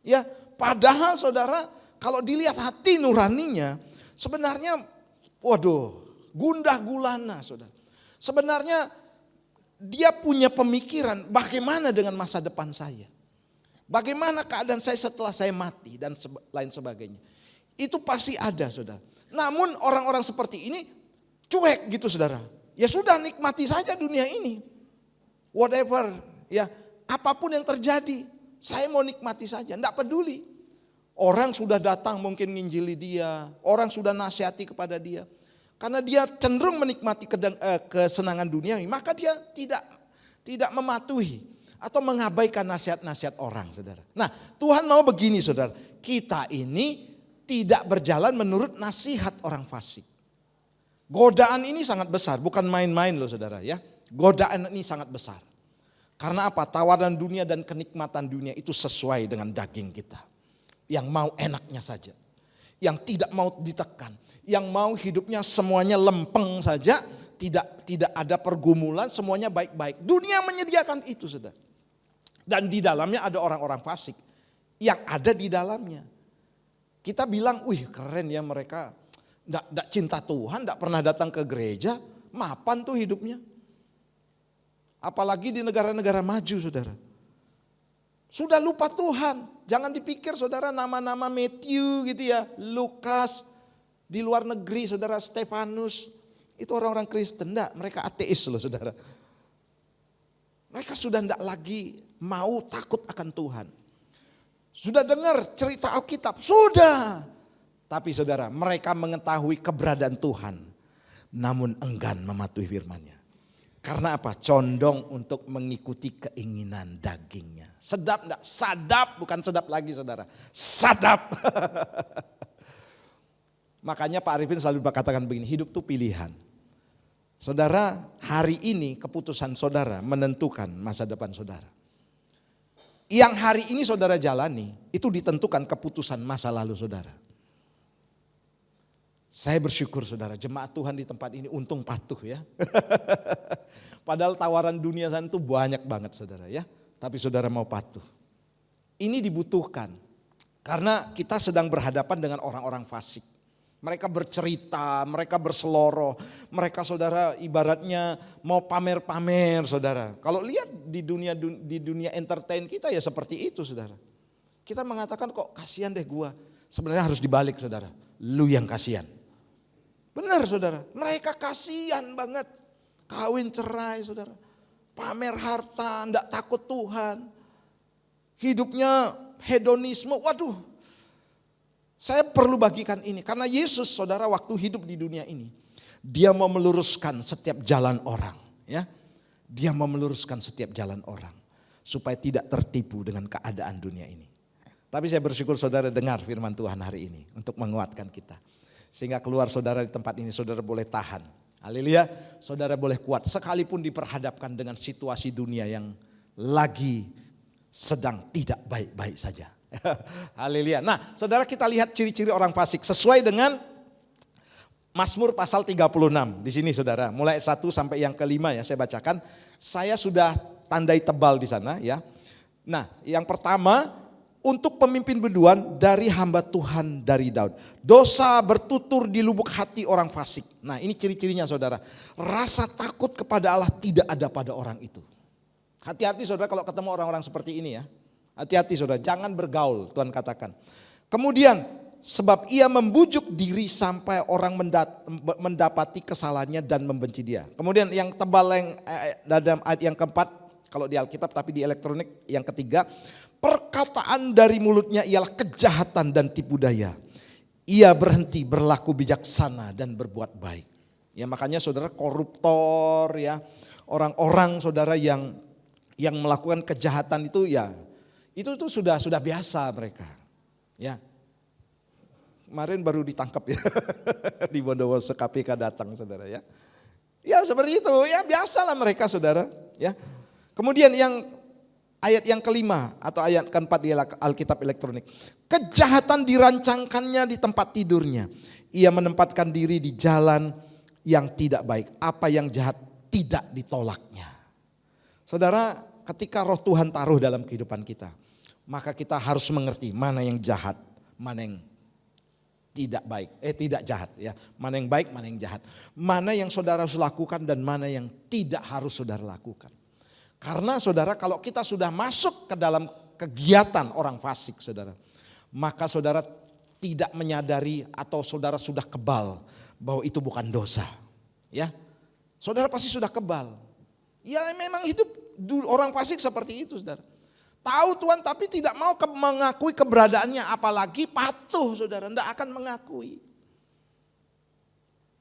Ya, padahal saudara, kalau dilihat hati nuraninya sebenarnya waduh, gundah gulana saudara. Sebenarnya dia punya pemikiran bagaimana dengan masa depan saya. Bagaimana keadaan saya setelah saya mati dan lain sebagainya. Itu pasti ada saudara. Namun orang-orang seperti ini cuek gitu saudara. Ya sudah, nikmati saja dunia ini. Whatever, ya apapun yang terjadi, saya mau nikmati saja, enggak peduli. Orang sudah datang mungkin nginjili dia, orang sudah nasihati kepada dia. Karena dia cenderung menikmati kesenangan duniawi, maka dia tidak mematuhi atau mengabaikan nasihat-nasihat orang, saudara. Nah, Tuhan mau begini, saudara. Kita ini tidak berjalan menurut nasihat orang fasik. Godaan ini sangat besar, bukan main-main loh saudara ya. Godaan ini sangat besar. Karena apa? Tawaran dunia dan kenikmatan dunia itu sesuai dengan daging kita. Yang mau enaknya saja. Yang tidak mau ditekan. Yang mau hidupnya semuanya lempeng saja. Tidak ada pergumulan, semuanya baik-baik. Dunia menyediakan itu saudara. Dan di dalamnya ada orang-orang fasik. Yang ada di dalamnya. Kita bilang, wih keren ya mereka. Nggak cinta Tuhan, nggak pernah datang ke gereja, mapan tuh hidupnya. Apalagi di negara-negara maju saudara. Sudah lupa Tuhan, jangan dipikir saudara nama-nama Matthew gitu ya, Lukas, di luar negeri saudara Stefanus, itu orang-orang Kristen, enggak, mereka ateis loh saudara. Mereka sudah enggak lagi mau takut akan Tuhan. Sudah dengar cerita Alkitab, sudah. Tapi saudara, mereka mengetahui keberadaan Tuhan, namun enggan mematuhi firman-Nya. Karena apa? Condong untuk mengikuti keinginan dagingnya. Sedap enggak? Sadap, bukan sedap lagi saudara. Sadap. Makanya Pak Arifin selalu berkatakan begini, hidup itu pilihan. Saudara, hari ini keputusan saudara menentukan masa depan saudara. Yang hari ini saudara jalani, itu ditentukan keputusan masa lalu saudara. Saya bersyukur saudara, jemaat Tuhan di tempat ini untung patuh ya. Padahal tawaran dunia sana itu banyak banget saudara ya. Tapi saudara mau patuh. Ini dibutuhkan. Karena kita sedang berhadapan dengan orang-orang fasik. Mereka bercerita, mereka berseloroh, mereka saudara ibaratnya mau pamer-pamer saudara. Kalau lihat di dunia entertain kita ya seperti itu saudara. Kita mengatakan kok kasihan deh gua. Sebenarnya harus dibalik saudara, lu yang kasihan. Benar saudara, mereka kasihan banget. Kawin cerai saudara, pamer harta, enggak takut Tuhan. Hidupnya hedonisme, waduh. Saya perlu bagikan ini karena Yesus saudara waktu hidup di dunia ini. Dia mau meluruskan setiap jalan orang. Ya, dia mau meluruskan setiap jalan orang. Supaya tidak tertipu dengan keadaan dunia ini. Tapi saya bersyukur saudara dengar firman Tuhan hari ini untuk menguatkan kita. Sehingga keluar saudara di tempat ini saudara boleh tahan. Haleluya, saudara boleh kuat sekalipun diperhadapkan dengan situasi dunia yang lagi sedang tidak baik-baik saja. Haleluya. Nah, saudara kita lihat ciri-ciri orang fasik sesuai dengan Mazmur pasal 36. Di sini saudara, mulai 1 sampai yang kelima ya saya bacakan. Saya sudah tandai tebal di sana ya. Nah, yang pertama untuk pemimpin biduan dari hamba Tuhan dari Daud. Dosa bertutur di lubuk hati orang fasik. Nah, ini ciri-cirinya saudara. Rasa takut kepada Allah tidak ada pada orang itu. Hati-hati saudara kalau ketemu orang-orang seperti ini ya. Hati-hati saudara, jangan bergaul, Tuhan katakan. Kemudian, sebab ia membujuk diri sampai orang mendapati kesalahannya dan membenci dia. Kemudian yang tebal yang dalam ayat yang keempat, kalau di Alkitab tapi di elektronik yang ketiga. Perkataan dari mulutnya ialah kejahatan dan tipu daya. Ia berhenti berlaku bijaksana dan berbuat baik. Ya makanya saudara koruptor ya, orang-orang saudara yang melakukan kejahatan itu ya, itu sudah biasa mereka. Ya. Kemarin baru ditangkap ya. Di Bondowoso KPK datang saudara ya. Ya seperti itu ya biasalah mereka saudara ya. Kemudian yang ayat yang kelima atau ayat keempat di Alkitab elektronik. Kejahatan dirancangkannya di tempat tidurnya. Ia menempatkan diri di jalan yang tidak baik. Apa yang jahat tidak ditolaknya. Saudara ketika roh Tuhan taruh dalam kehidupan kita. Maka kita harus mengerti mana yang jahat, mana yang tidak baik, tidak jahat ya. Mana yang baik, mana yang jahat. Mana yang saudara harus lakukan dan mana yang tidak harus saudara lakukan. Karena saudara kalau kita sudah masuk ke dalam kegiatan orang fasik saudara. Maka saudara tidak menyadari atau saudara sudah kebal bahwa itu bukan dosa. Ya, saudara pasti sudah kebal. Ya memang hidup orang fasik seperti itu saudara. Tahu Tuhan tapi tidak mau mengakui keberadaannya. Apalagi patuh saudara, tidak akan mengakui.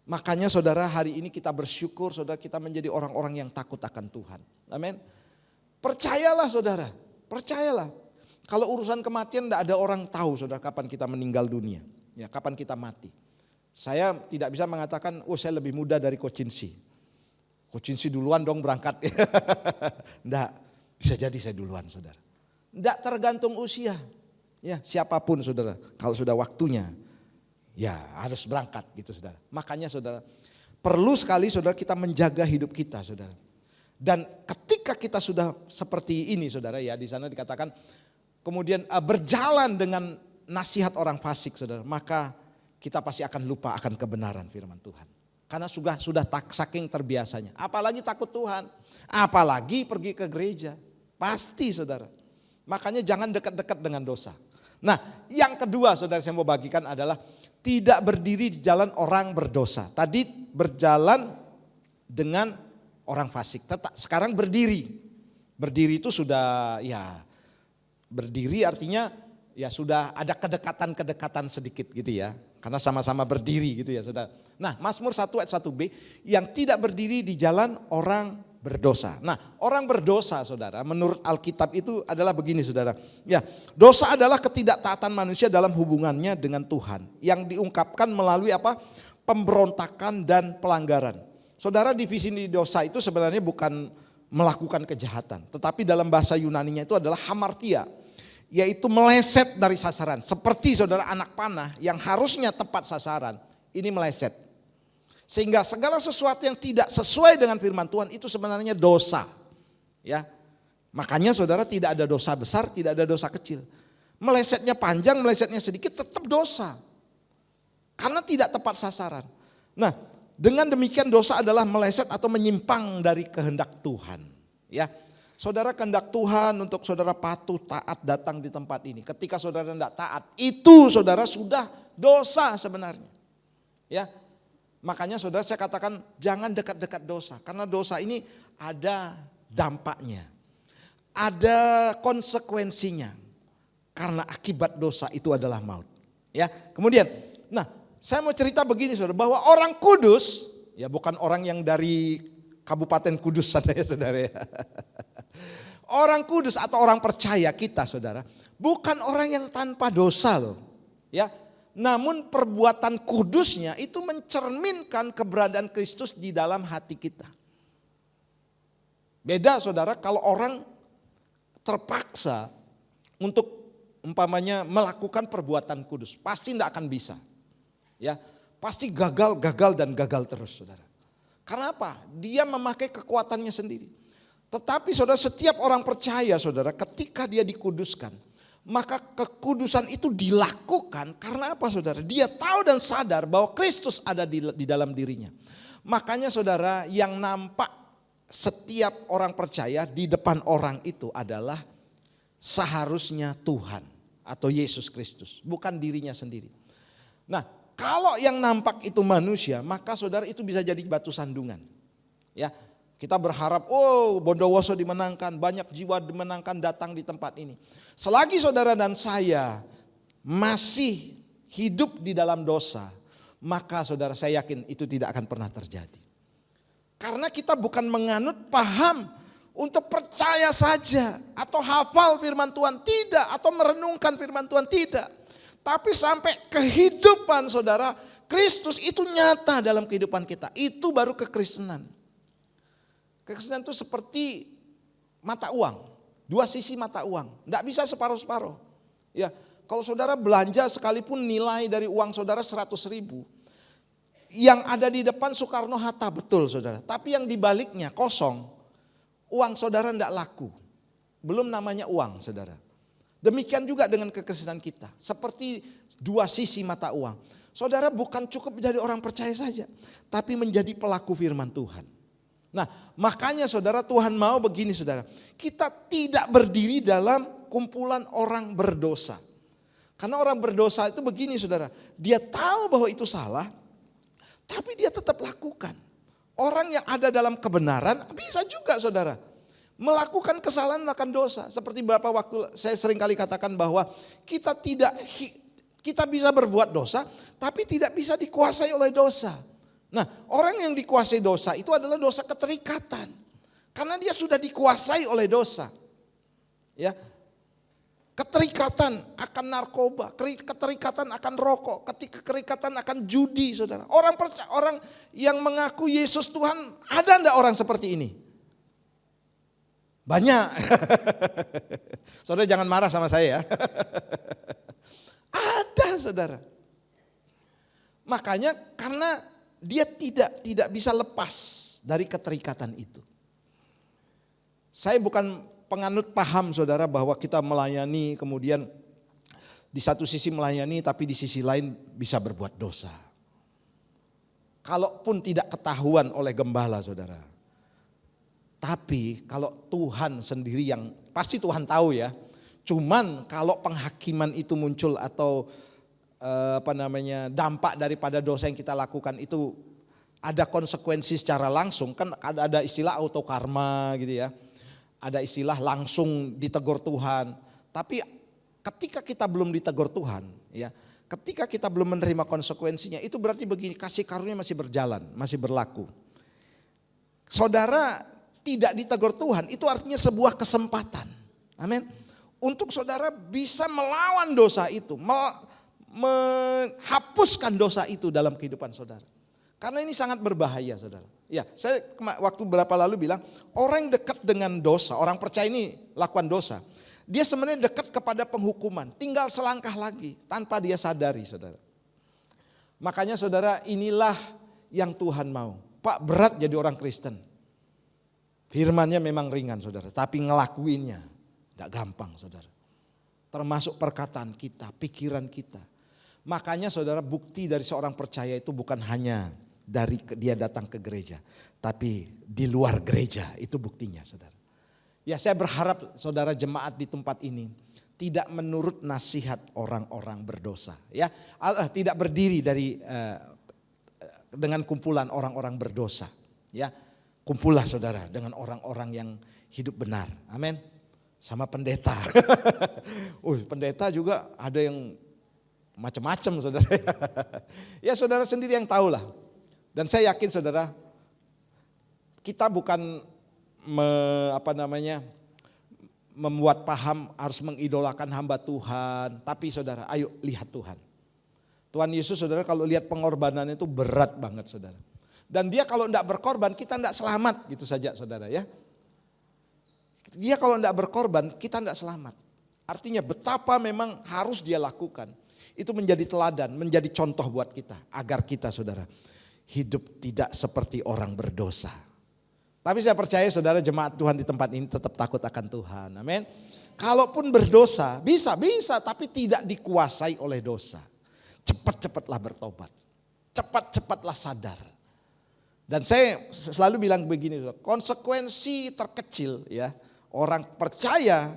Makanya saudara hari ini kita bersyukur saudara kita menjadi orang-orang yang takut akan Tuhan. Amin. Percayalah saudara, percayalah. Kalau urusan kematian tidak ada orang tahu saudara kapan kita meninggal dunia. Ya, kapan kita mati. Saya tidak bisa mengatakan, oh saya lebih muda dari Coach Cincy. Coach Cincy duluan dong berangkat. Tidak, bisa jadi saya duluan saudara. Tidak tergantung usia. Ya, siapapun saudara, kalau sudah waktunya ya harus berangkat gitu saudara. Makanya saudara, perlu sekali saudara kita menjaga hidup kita saudara. Dan ketika kita sudah seperti ini saudara ya, di sana dikatakan kemudian berjalan dengan nasihat orang fasik saudara, maka kita pasti akan lupa akan kebenaran firman Tuhan. Karena sudah saking terbiasanya. Apalagi takut Tuhan, apalagi pergi ke gereja. Pasti saudara. Makanya jangan dekat-dekat dengan dosa. Nah yang kedua saudara saya mau bagikan adalah tidak berdiri di jalan orang berdosa. Tadi berjalan dengan orang fasik. Sekarang berdiri. Berdiri itu sudah ya berdiri artinya ya sudah ada kedekatan-kedekatan sedikit gitu ya. Karena sama-sama berdiri gitu ya saudara. Nah Mazmur 1 ayat 1b yang tidak berdiri di jalan orang berdosa. Nah orang berdosa saudara menurut Alkitab itu adalah begini saudara. Ya dosa adalah ketidaktaatan manusia dalam hubungannya dengan Tuhan. Yang diungkapkan melalui apa? Pemberontakan dan pelanggaran. Saudara definisi dosa itu sebenarnya bukan melakukan kejahatan. Tetapi dalam bahasa Yunaninya itu adalah hamartia. Yaitu meleset dari sasaran. Seperti saudara anak panah yang harusnya tepat sasaran. Ini meleset. Sehingga segala sesuatu yang tidak sesuai dengan firman Tuhan itu sebenarnya dosa. Ya. Makanya saudara tidak ada dosa besar, tidak ada dosa kecil. Melesetnya panjang, melesetnya sedikit tetap dosa. karena tidak tepat sasaran. Nah, dengan demikian dosa adalah meleset atau menyimpang dari kehendak Tuhan. Ya, saudara, kehendak Tuhan untuk saudara patuh taat datang di tempat ini. Ketika saudara tidak taat, itu saudara sudah dosa sebenarnya. Ya, makanya saudara saya katakan jangan dekat-dekat dosa. Karena dosa ini ada dampaknya. Ada konsekuensinya. Karena akibat dosa itu adalah maut. Ya, kemudian, nah saya mau cerita begini saudara, bahwa orang kudus, ya bukan orang yang dari Kabupaten Kudus saja ya saudara ya. Orang kudus atau orang percaya kita saudara, bukan orang yang tanpa dosa loh. Ya, namun perbuatan kudusnya itu mencerminkan keberadaan Kristus di dalam hati kita. Beda saudara kalau orang terpaksa untuk umpamanya melakukan perbuatan kudus, pasti tidak akan bisa. Ya, pasti gagal dan gagal terus saudara. Karena apa? Dia memakai kekuatannya sendiri. Tetapi saudara, setiap orang percaya saudara, ketika dia dikuduskan, maka kekudusan itu dilakukan karena apa saudara? Dia tahu dan sadar bahwa Kristus ada di dalam dirinya. Makanya saudara, yang nampak setiap orang percaya di depan orang itu adalah seharusnya Tuhan atau Yesus Kristus, bukan dirinya sendiri. Nah, kalau yang nampak itu manusia, maka saudara itu bisa jadi batu sandungan. Ya, kita berharap, oh Bondowoso dimenangkan, banyak jiwa dimenangkan datang di tempat ini. Selagi saudara dan saya masih hidup di dalam dosa, maka saudara saya yakin itu tidak akan pernah terjadi. Karena kita bukan menganut paham untuk percaya saja atau hafal firman Tuhan, tidak, atau merenungkan firman Tuhan, tidak. Tapi sampai kehidupan saudara, Kristus itu nyata dalam kehidupan kita. Itu baru kekristenan. Kekristenan itu seperti mata uang. Dua sisi mata uang. Tidak bisa separuh-separuh. Ya, kalau saudara belanja sekalipun nilai dari uang saudara 100.000. Yang ada di depan Soekarno-Hatta, betul saudara. Tapi yang dibaliknya kosong. Uang saudara tidak laku. Belum namanya uang saudara. Demikian juga dengan kekristenan kita. Seperti dua sisi mata uang. Saudara bukan cukup menjadi orang percaya saja. Tapi menjadi pelaku firman Tuhan. Nah, makanya saudara, Tuhan mau begini saudara. Kita tidak berdiri dalam kumpulan orang berdosa. Karena orang berdosa itu begini saudara. Dia tahu bahwa itu salah. Tapi dia tetap lakukan. Orang yang ada dalam kebenaran bisa juga saudara melakukan kesalahan, melakukan dosa. Seperti beberapa waktu saya sering kali katakan bahwa kita bisa berbuat dosa, tapi tidak bisa dikuasai oleh dosa. Nah, orang yang dikuasai dosa itu adalah dosa keterikatan. Karena dia sudah dikuasai oleh dosa. Ya. Keterikatan akan narkoba, keterikatan akan rokok, keterikatan akan judi saudara. Orang yang mengaku Yesus Tuhan, ada enggak orang seperti ini? Banyak. Saudara jangan marah sama saya ya. Ada saudara. Makanya karena dia tidak bisa lepas dari keterikatan itu. Saya bukan penganut paham saudara bahwa kita melayani kemudian di satu sisi melayani tapi di sisi lain bisa berbuat dosa. Kalaupun tidak ketahuan oleh gembala saudara. Tapi kalau Tuhan sendiri yang pasti Tuhan tahu ya. Cuman kalau penghakiman itu muncul atau dampak daripada dosa yang kita lakukan itu ada konsekuensi secara langsung, kan ada istilah autokarma gitu ya. Ada istilah langsung ditegur Tuhan. Tapi ketika kita belum ditegur Tuhan, ya, ketika kita belum menerima konsekuensinya, itu berarti begini, kasih karunia masih berjalan, masih berlaku. Saudara tidak ditegur Tuhan, itu artinya sebuah kesempatan. Amin. Untuk saudara bisa melawan dosa itu, menghapuskan dosa itu dalam kehidupan saudara. Karena ini sangat berbahaya saudara. Ya, saya waktu berapa lalu bilang, orang yang dekat dengan dosa, orang percaya ini lakukan dosa. Dia sebenarnya dekat kepada penghukuman, tinggal selangkah lagi tanpa dia sadari saudara. Makanya saudara, inilah yang Tuhan mau. Pak, berat jadi orang Kristen. Firmannya memang ringan saudara, tapi ngelakuinnya tidak gampang saudara. Termasuk perkataan kita, pikiran kita. Makanya saudara, bukti dari seorang percaya itu bukan hanya dari dia datang ke gereja, tapi di luar gereja itu buktinya saudara. Ya, saya berharap saudara jemaat di tempat ini tidak menurut nasihat orang-orang berdosa, ya, tidak berdiri dengan kumpulan orang-orang berdosa, ya. Kumpullah saudara dengan orang-orang yang hidup benar. Amin. Sama pendeta. Pendeta juga ada yang macam-macam saudara. Ya saudara sendiri yang tahu lah. Dan saya yakin saudara, kita bukan membuat paham harus mengidolakan hamba Tuhan. Tapi saudara, ayo lihat Tuhan. Tuhan Yesus saudara kalau lihat pengorbanannya itu berat banget saudara. Dan dia kalau tidak berkorban kita tidak selamat gitu saja saudara ya. Dia kalau tidak berkorban kita tidak selamat. Artinya betapa memang harus dia lakukan. Itu menjadi teladan, menjadi contoh buat kita. Agar kita saudara hidup tidak seperti orang berdosa. Tapi saya percaya saudara jemaat Tuhan di tempat ini tetap takut akan Tuhan. Amin. Kalaupun berdosa bisa tapi tidak dikuasai oleh dosa. Cepat-cepatlah bertobat. Cepat-cepatlah sadar. Dan saya selalu bilang begini, konsekuensi terkecil ya orang percaya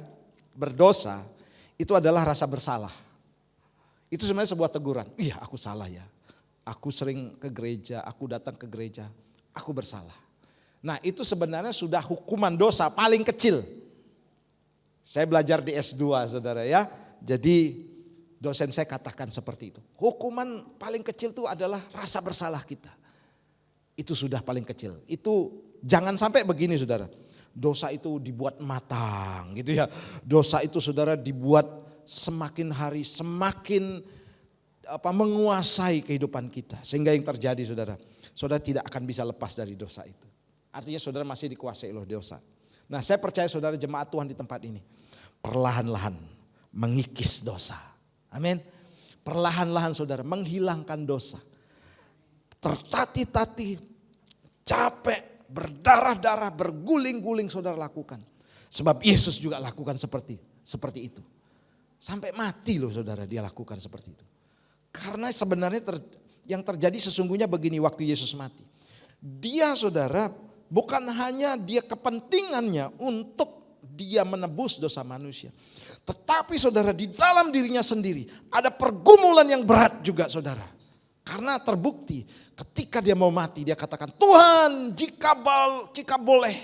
berdosa itu adalah rasa bersalah. Itu sebenarnya sebuah teguran. Iya, aku salah ya. Aku sering ke gereja, aku datang ke gereja, aku bersalah. Nah, itu sebenarnya sudah hukuman dosa paling kecil. Saya belajar di S2 saudara ya. Jadi dosen saya katakan seperti itu. Hukuman paling kecil itu adalah rasa bersalah kita. Itu sudah paling kecil. Itu jangan sampai begini saudara. Dosa itu dibuat matang gitu ya. Dosa itu saudara dibuat semakin hari semakin menguasai kehidupan kita. Sehingga yang terjadi saudara tidak akan bisa lepas dari dosa itu. Artinya saudara masih dikuasai oleh dosa. Nah, saya percaya saudara jemaat Tuhan di tempat ini perlahan-lahan mengikis dosa. Amin. Perlahan-lahan saudara menghilangkan dosa. Tertatih-tatih, capek, berdarah-darah, berguling-guling saudara lakukan. Sebab Yesus juga lakukan seperti itu. Sampai mati loh saudara dia lakukan seperti itu. Karena sebenarnya yang terjadi sesungguhnya begini waktu Yesus mati. Dia saudara bukan hanya dia kepentingannya untuk dia menebus dosa manusia. Tetapi saudara di dalam dirinya sendiri ada pergumulan yang berat juga saudara. Karena terbukti ketika dia mau mati dia katakan, Tuhan jika boleh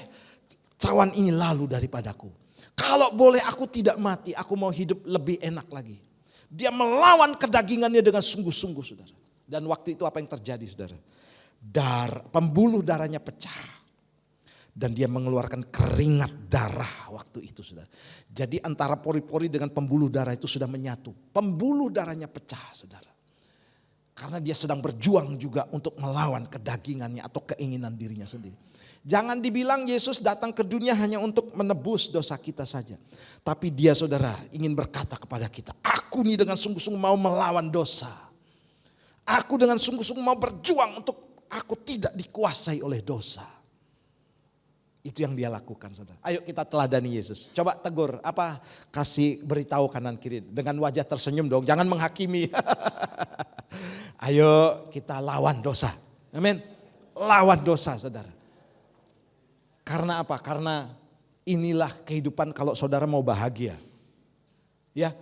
cawan ini lalu daripadaku. Kalau boleh aku tidak mati, aku mau hidup lebih enak lagi. Dia melawan kedagingannya dengan sungguh-sungguh saudara. Dan waktu itu apa yang terjadi saudara? Pembuluh darahnya pecah. Dan dia mengeluarkan keringat darah waktu itu saudara. Jadi antara pori-pori dengan pembuluh darah itu sudah menyatu. Pembuluh darahnya pecah saudara. Karena dia sedang berjuang juga untuk melawan kedagingannya atau keinginan dirinya sendiri. Jangan dibilang Yesus datang ke dunia hanya untuk menebus dosa kita saja. Tapi dia saudara ingin berkata kepada kita, aku nih dengan sungguh-sungguh mau melawan dosa. Aku dengan sungguh-sungguh mau berjuang untuk aku tidak dikuasai oleh dosa. Itu yang dia lakukan saudara. Ayo kita teladani Yesus. Coba tegur, kasih beritahu kanan kiri. Dengan wajah tersenyum dong, jangan menghakimi. Ayo kita lawan dosa. Amin. Lawan dosa saudara. Karena apa? Karena inilah kehidupan kalau saudara mau bahagia. Ya,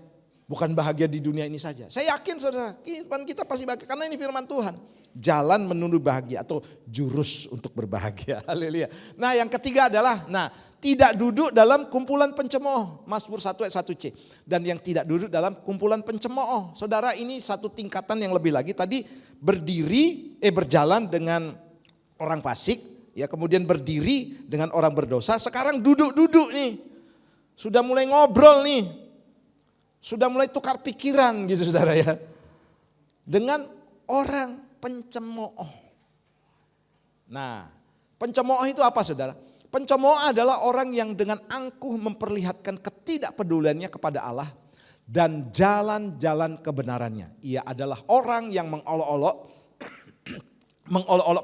bukan bahagia di dunia ini saja. Saya yakin saudara, kehidupan kita pasti bahagia. Karena ini firman Tuhan. Jalan menuju bahagia atau jurus untuk berbahagia. Haleluya. Nah yang ketiga adalah, tidak duduk dalam kumpulan pencemooh. Mazmur 1 ayat 1C. Dan yang tidak duduk dalam kumpulan pencemooh. Saudara ini satu tingkatan yang lebih lagi. Tadi berjalan dengan orang fasik. Ya, kemudian berdiri dengan orang berdosa. Sekarang duduk-duduk nih. Sudah mulai ngobrol nih. Sudah mulai tukar pikiran gitu saudara ya. Dengan orang pencemooh. Nah, pencemooh itu apa saudara? Pencemooh adalah orang yang dengan angkuh memperlihatkan ketidakpeduliannya kepada Allah dan jalan-jalan kebenarannya. Ia adalah orang yang mengolok-olok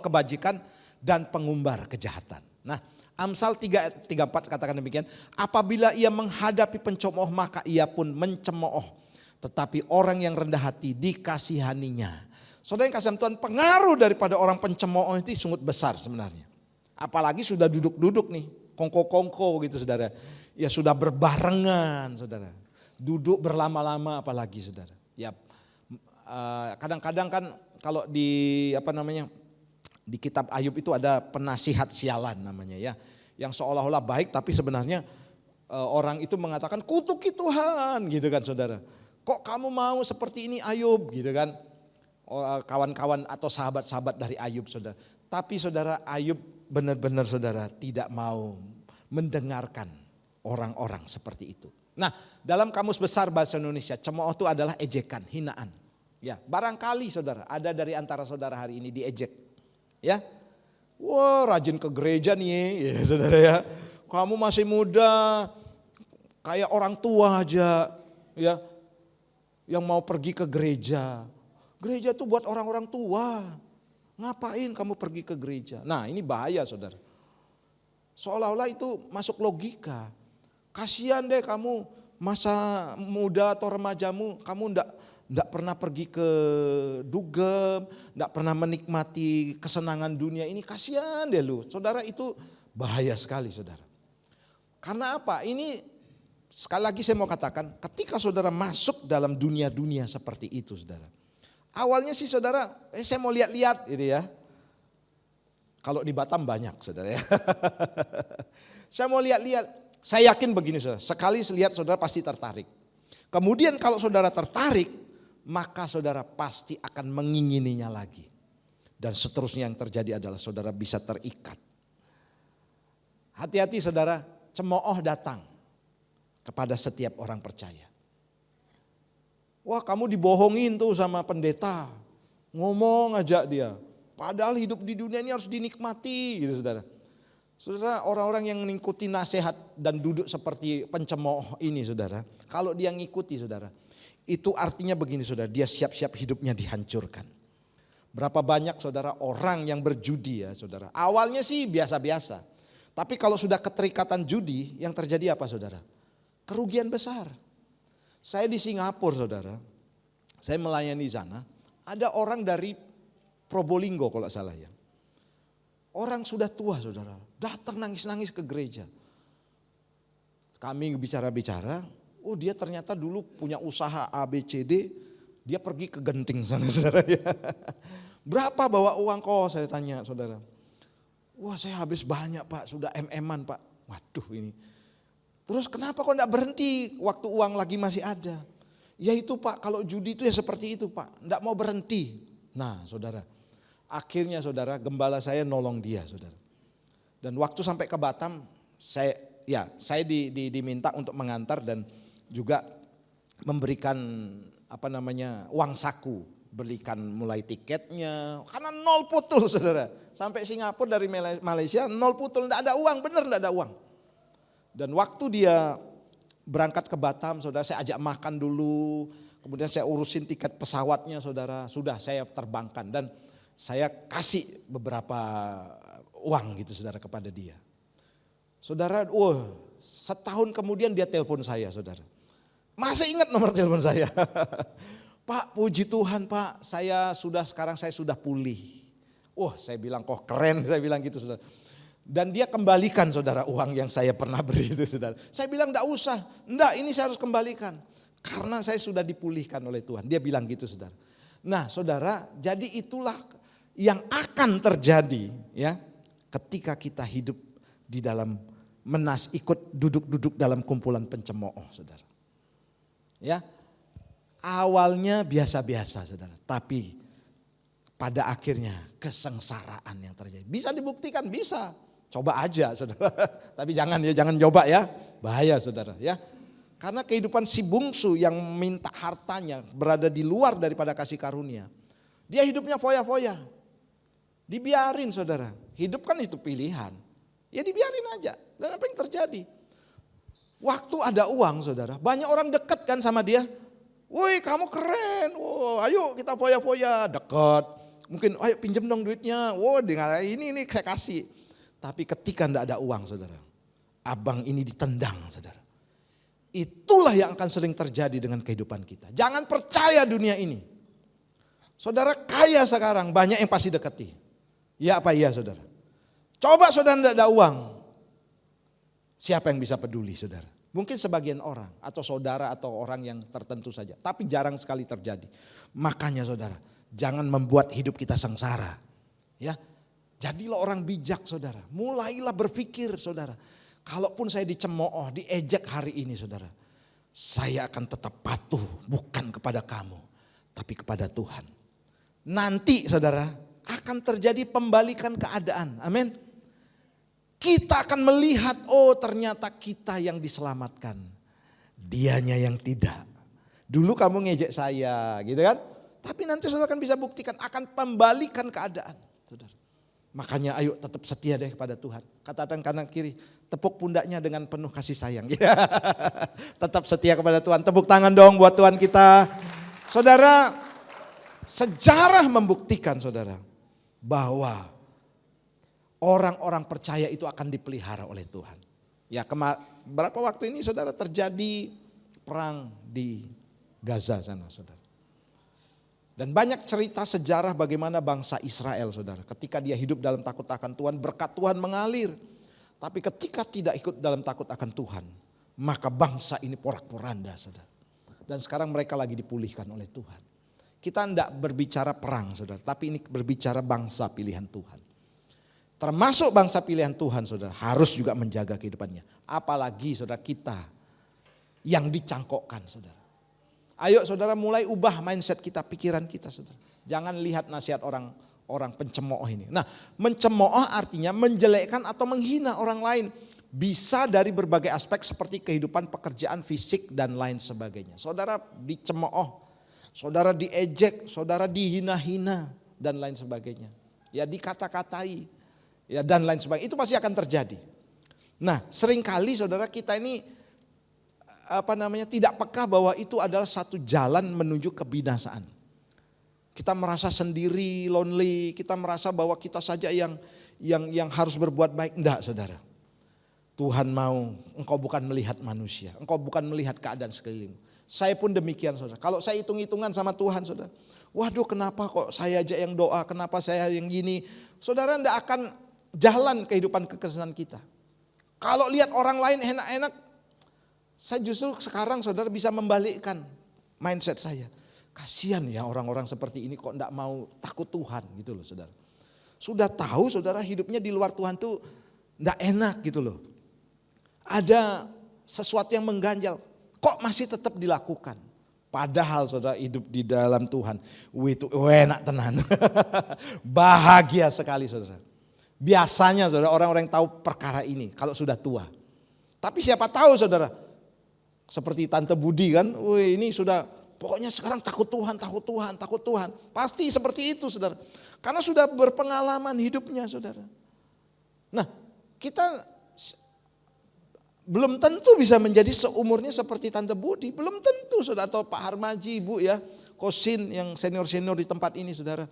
kebajikan dan pengumbar kejahatan. Nah, Amsal 3:34 katakan demikian, apabila ia menghadapi pencemooh maka ia pun mencemooh. Tetapi orang yang rendah hati dikasihaninya. Saudara yang kasih Tuhan, pengaruh daripada orang pencemooh itu sangat besar sebenarnya. Apalagi sudah duduk-duduk nih, kongko-kongko gitu saudara. Ya sudah berbarengan saudara. Duduk berlama-lama apalagi saudara. Ya kadang-kadang kan kalau di di kitab Ayub itu ada penasihat sialan namanya ya. Yang seolah-olah baik tapi sebenarnya orang itu mengatakan kutuki Tuhan gitu kan saudara. Kok kamu mau seperti ini Ayub gitu kan. Kawan-kawan atau sahabat-sahabat dari Ayub saudara. Tapi saudara Ayub benar-benar saudara tidak mau mendengarkan orang-orang seperti itu. Nah dalam Kamus Besar Bahasa Indonesia cemooh itu adalah ejekan, hinaan. Ya barangkali saudara ada dari antara saudara hari ini diejek. Ya, wah rajin ke gereja nih ya saudara ya. Kamu masih muda kayak orang tua aja ya. Yang mau pergi ke gereja. Gereja itu buat orang-orang tua. Ngapain kamu pergi ke gereja? Nah ini bahaya saudara. Seolah-olah itu masuk logika. Kasihan deh kamu masa muda atau remajamu kamu enggak pernah pergi ke dugem, enggak pernah menikmati kesenangan dunia ini. Kasihan deh lu. Saudara itu bahaya sekali saudara. Karena apa? Ini sekali lagi saya mau katakan ketika saudara masuk dalam dunia-dunia seperti itu saudara. Awalnya sih saudara, saya mau lihat-lihat gitu ya. Kalau di Batam banyak saudara ya. Saya mau lihat-lihat, saya yakin begini saudara, sekali lihat saudara pasti tertarik. Kemudian kalau saudara tertarik, maka saudara pasti akan mengingininya lagi. Dan seterusnya yang terjadi adalah saudara bisa terikat. Hati-hati saudara, cemooh datang kepada setiap orang percaya. Wah kamu dibohongin tuh sama pendeta. Ngomong aja dia. Padahal hidup di dunia ini harus dinikmati gitu saudara. Saudara orang-orang yang mengikuti nasihat dan duduk seperti pencemooh ini saudara. Kalau dia ngikuti saudara. Itu artinya begini saudara. Dia siap-siap hidupnya dihancurkan. Berapa banyak saudara orang yang berjudi ya saudara. Awalnya sih biasa-biasa. Tapi kalau sudah keterikatan judi yang terjadi apa saudara? Kerugian besar. Saya di Singapura saudara, saya melayani di sana, ada orang dari Probolinggo kalau salah ya. Orang sudah tua saudara, datang nangis-nangis ke gereja. Kami bicara-bicara, oh dia ternyata dulu punya usaha ABCD, dia pergi ke Genting sana saudara ya. Berapa bawa uang kok saya tanya saudara. Wah saya habis banyak pak, sudah MM-an pak. Waduh ini. Terus kenapa kok enggak berhenti waktu uang lagi masih ada? Ya itu pak, kalau judi itu ya seperti itu pak, enggak mau berhenti. Nah saudara, akhirnya saudara gembala saya nolong dia saudara. Dan waktu sampai ke Batam, saya diminta untuk mengantar dan juga memberikan uang saku. Belikan mulai tiketnya, karena nol putul saudara. Sampai Singapura dari Malaysia nol putul, enggak ada uang, bener enggak ada uang. Dan waktu dia berangkat ke Batam, saudara saya ajak makan dulu. Kemudian saya urusin tiket pesawatnya saudara. Sudah saya terbangkan dan saya kasih beberapa uang gitu saudara kepada dia. Saudara, setahun kemudian dia telepon saya saudara. Masih ingat nomor telepon saya. Pak puji Tuhan pak, sekarang saya sudah pulih. Saya bilang kok keren, saya bilang gitu saudara. Dan dia kembalikan saudara uang yang saya pernah beri itu saudara. Saya bilang enggak usah, enggak ini saya harus kembalikan. Karena saya sudah dipulihkan oleh Tuhan. Dia bilang gitu saudara. Nah saudara, jadi itulah yang akan terjadi ya ketika kita hidup di dalam ikut duduk-duduk dalam kumpulan pencemooh saudara. Ya, awalnya biasa-biasa saudara, tapi pada akhirnya kesengsaraan yang terjadi. Bisa dibuktikan, bisa. Coba aja saudara, tapi jangan coba ya, bahaya saudara ya. Karena kehidupan si bungsu yang minta hartanya berada di luar daripada kasih karunia. Dia hidupnya foya-foya, dibiarin saudara. Hidup kan itu pilihan, ya dibiarin aja. Dan apa yang terjadi? Waktu ada uang saudara, banyak orang dekat kan sama dia. Woi kamu keren, ayo kita foya-foya, dekat. Mungkin ayo pinjam dong duitnya, dengan ini saya kasih. Tapi ketika enggak ada uang saudara, abang ini ditendang saudara. Itulah yang akan sering terjadi dengan kehidupan kita. Jangan percaya dunia ini. Saudara kaya sekarang, banyak yang pasti dekati. Ya apa iya saudara? Coba saudara tidak ada uang. Siapa yang bisa peduli saudara? Mungkin sebagian orang atau saudara atau orang yang tertentu saja. Tapi jarang sekali terjadi. Makanya saudara, jangan membuat hidup kita sengsara. Ya, jadilah orang bijak saudara. Mulailah berpikir saudara. Kalaupun saya dicemooh, diejek hari ini saudara. Saya akan tetap patuh bukan kepada kamu. Tapi kepada Tuhan. Nanti saudara akan terjadi pembalikan keadaan. Amin. Kita akan melihat, oh ternyata kita yang diselamatkan. Dianya yang tidak. Dulu kamu ngejek saya gitu kan. Tapi nanti saudara akan bisa buktikan akan pembalikan keadaan. Saudara. Makanya ayo tetap setia deh kepada Tuhan. Katakan kanan kiri, tepuk pundaknya dengan penuh kasih sayang. Tetap setia kepada Tuhan. Tepuk tangan dong buat Tuhan kita. Saudara, sejarah membuktikan saudara bahwa orang-orang percaya itu akan dipelihara oleh Tuhan. Ya, berapa waktu ini saudara terjadi perang di Gaza sana saudara. Dan banyak cerita sejarah bagaimana bangsa Israel saudara. Ketika dia hidup dalam takut akan Tuhan, berkat Tuhan mengalir. Tapi ketika tidak ikut dalam takut akan Tuhan, maka bangsa ini porak-poranda saudara. Dan sekarang mereka lagi dipulihkan oleh Tuhan. Kita tidak berbicara perang saudara, tapi ini berbicara bangsa pilihan Tuhan. Termasuk bangsa pilihan Tuhan saudara, harus juga menjaga kehidupannya. Apalagi saudara kita yang dicangkokkan saudara. Ayo saudara mulai ubah mindset kita, pikiran kita saudara. Jangan lihat nasihat orang pencemooh ini. Nah, mencemooh artinya menjelekkan atau menghina orang lain. Bisa dari berbagai aspek seperti kehidupan, pekerjaan, fisik dan lain sebagainya. Saudara dicemooh, saudara diejek, saudara dihina-hina dan lain sebagainya. Ya dikata-katai, ya dan lain sebagainya. Itu pasti akan terjadi. Nah, seringkali saudara kita ini tidak peka bahwa itu adalah satu jalan menuju kebinasaan. Kita merasa sendiri, lonely, kita merasa bahwa kita saja yang harus berbuat baik. Enggak saudara. Tuhan mau engkau bukan melihat manusia, engkau bukan melihat keadaan sekeliling. Saya pun demikian saudara. Kalau saya hitung-hitungan sama Tuhan saudara. Waduh kenapa kok saya aja yang doa, kenapa saya yang gini. Saudara enggak akan jalan kehidupan kekristenan kita. Kalau lihat orang lain enak-enak, saya justru sekarang saudara bisa membalikkan mindset saya. Kasihan ya orang-orang seperti ini kok enggak mau takut Tuhan gitu loh saudara. Sudah tahu saudara hidupnya di luar Tuhan tuh enggak enak gitu loh. Ada sesuatu yang mengganjal, kok masih tetap dilakukan. Padahal saudara hidup di dalam Tuhan, itu enak tenan. Bahagia sekali saudara. Biasanya saudara orang-orang yang tahu perkara ini kalau sudah tua. Tapi siapa tahu saudara, seperti Tante Budi kan, wih ini sudah pokoknya sekarang takut Tuhan, takut Tuhan, takut Tuhan. Pasti seperti itu saudara. Karena sudah berpengalaman hidupnya saudara. Nah kita belum tentu bisa menjadi seumurnya seperti Tante Budi. Belum tentu saudara, atau Pak Harmaji, Ibu ya, Kosin yang senior-senior di tempat ini saudara.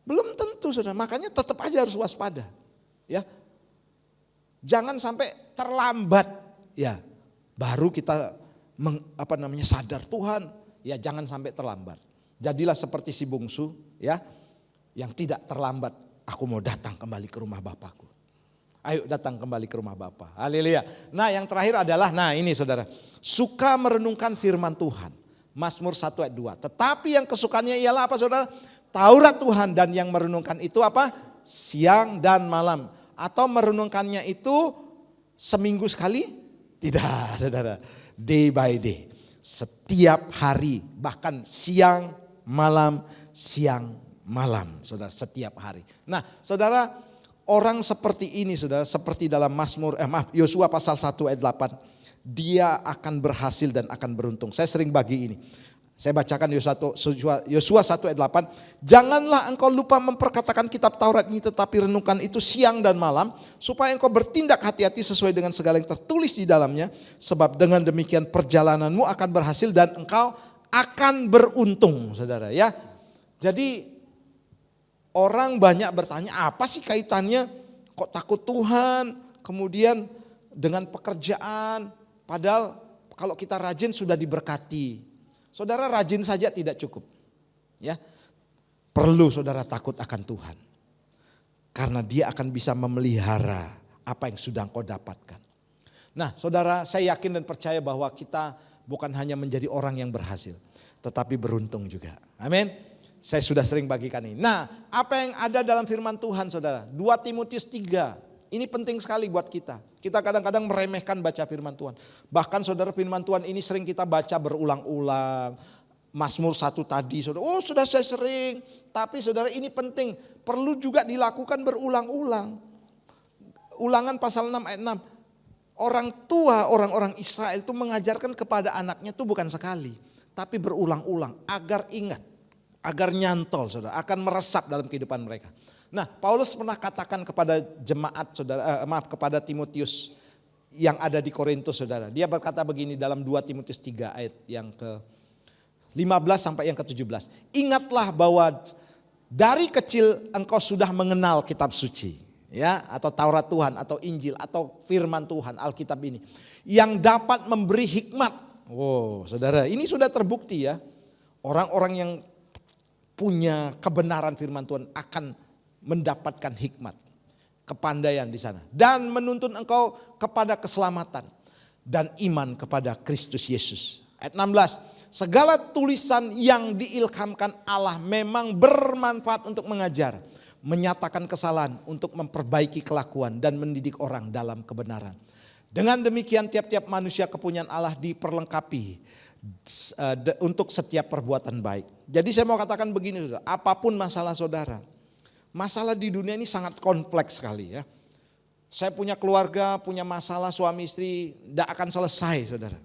Belum tentu saudara, makanya tetap aja harus waspada. Ya, jangan sampai terlambat ya, baru kita sadar Tuhan. Ya jangan sampai terlambat. Jadilah seperti si bungsu ya, yang tidak terlambat. Aku mau datang kembali ke rumah Bapakku. Ayo datang kembali ke rumah Bapa. Haleluya. Nah yang terakhir adalah, nah ini saudara. Suka merenungkan firman Tuhan. Mazmur 1 ayat 2. Tetapi yang kesukaannya ialah apa saudara? Taurat Tuhan, dan yang merenungkan itu apa? Siang dan malam. Atau merenungkannya itu seminggu sekali? Tidak saudara. Day by day. Setiap hari, bahkan siang malam, saudara, setiap hari. Nah saudara, orang seperti ini saudara, seperti dalam Yosua pasal 1 ayat 8. Dia akan berhasil dan akan beruntung. Saya sering bagi ini. Saya bacakan Yosua 1 ayat 8. Janganlah engkau lupa memperkatakan kitab Taurat ini, tetapi renungkan itu siang dan malam, supaya engkau bertindak hati-hati sesuai dengan segala yang tertulis di dalamnya. Sebab dengan demikian perjalananmu akan berhasil dan engkau akan beruntung saudara ya. Jadi orang banyak bertanya, apa sih kaitannya kok takut Tuhan kemudian dengan pekerjaan, padahal kalau kita rajin sudah diberkati. Saudara rajin saja tidak cukup. Ya. Perlu saudara takut akan Tuhan. Karena dia akan bisa memelihara apa yang sudah engkau dapatkan. Nah saudara, saya yakin dan percaya bahwa kita bukan hanya menjadi orang yang berhasil, tetapi beruntung juga. Amin. Saya sudah sering bagikan ini. Nah, apa yang ada dalam firman Tuhan saudara? 2 Timotius 3. Ini penting sekali buat kita. Kita kadang-kadang meremehkan baca firman Tuhan. Bahkan saudara, firman Tuhan ini sering kita baca berulang-ulang. Mazmur 1 tadi saudara, oh sudah saya sering. Tapi saudara, ini penting, perlu juga dilakukan berulang-ulang. Ulangan pasal 6 ayat 6. Orang tua orang-orang Israel itu mengajarkan kepada anaknya itu bukan sekali, tapi berulang-ulang agar ingat, agar nyantol saudara, akan meresap dalam kehidupan mereka. Nah, Paulus pernah katakan kepada jemaat saudara, kepada Timotius yang ada di Korintus saudara. Dia berkata begini dalam 2 Timotius 3 ayat yang ke-15 sampai yang ke-17. Ingatlah bahwa dari kecil engkau sudah mengenal kitab suci. Ya, atau Taurat Tuhan, atau Injil, atau firman Tuhan, Alkitab ini. Yang dapat memberi hikmat. Wow, saudara, ini sudah terbukti ya. Orang-orang yang punya kebenaran firman Tuhan akan mendapatkan hikmat. Kepandaian di sana. Dan menuntun engkau kepada keselamatan. Dan iman kepada Kristus Yesus. Ayat 16. Segala tulisan yang diilhamkan Allah memang bermanfaat untuk mengajar, menyatakan kesalahan, untuk memperbaiki kelakuan dan mendidik orang dalam kebenaran. Dengan demikian tiap-tiap manusia kepunyaan Allah diperlengkapi untuk setiap perbuatan baik. Jadi saya mau katakan begini saudara, apapun masalah saudara, masalah di dunia ini sangat kompleks sekali ya. Saya punya keluarga, punya masalah suami istri, tidak akan selesai saudara.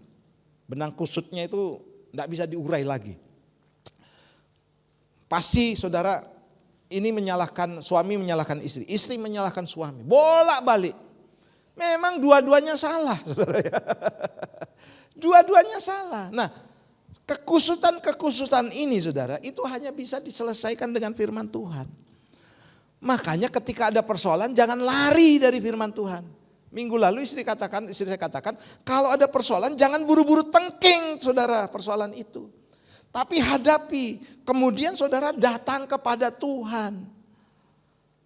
Benang kusutnya itu tidak bisa diurai lagi. Pasti saudara, ini menyalahkan suami, menyalahkan istri, istri menyalahkan suami, bolak-balik. Memang dua-duanya salah, saudara ya. Dua-duanya salah. Nah, kekusutan ini saudara, itu hanya bisa diselesaikan dengan firman Tuhan. Makanya ketika ada persoalan jangan lari dari firman Tuhan. Minggu lalu istri saya katakan, kalau ada persoalan jangan buru-buru tengking saudara persoalan itu. Tapi hadapi, kemudian saudara datang kepada Tuhan.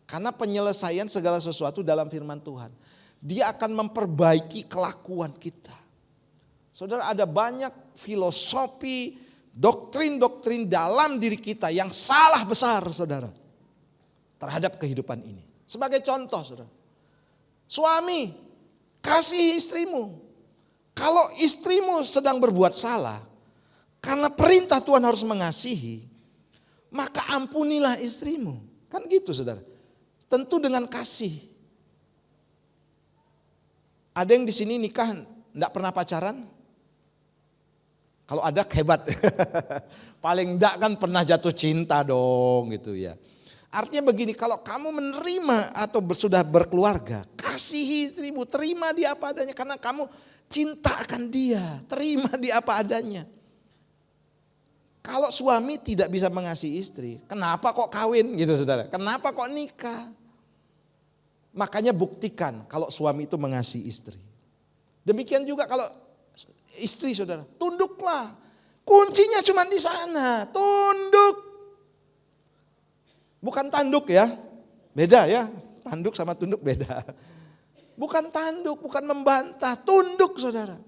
Karena penyelesaian segala sesuatu dalam firman Tuhan. Dia akan memperbaiki kelakuan kita. Saudara, ada banyak filosofi, doktrin-doktrin dalam diri kita yang salah besar saudara. Terhadap kehidupan ini. Sebagai contoh saudara. Suami, kasih istrimu. Kalau istrimu sedang berbuat salah, karena perintah Tuhan harus mengasihi, maka ampunilah istrimu. Kan gitu saudara. Tentu dengan kasih. Ada yang di sini nikah enggak pernah pacaran? Kalau ada hebat. Paling enggak kan pernah jatuh cinta dong gitu ya. Artinya begini, kalau kamu menerima atau sudah berkeluarga, kasihi istrimu, terima dia apa adanya. Karena kamu cinta akan dia, terima dia apa adanya. Kalau suami tidak bisa mengasihi istri, kenapa kok kawin gitu saudara? Kenapa kok nikah? Makanya buktikan kalau suami itu mengasihi istri. Demikian juga kalau istri saudara, tunduklah. Kuncinya cuma di sana, tunduk. Bukan tanduk ya, beda ya, tanduk sama tunduk beda. Bukan tanduk, bukan membantah, tunduk saudara.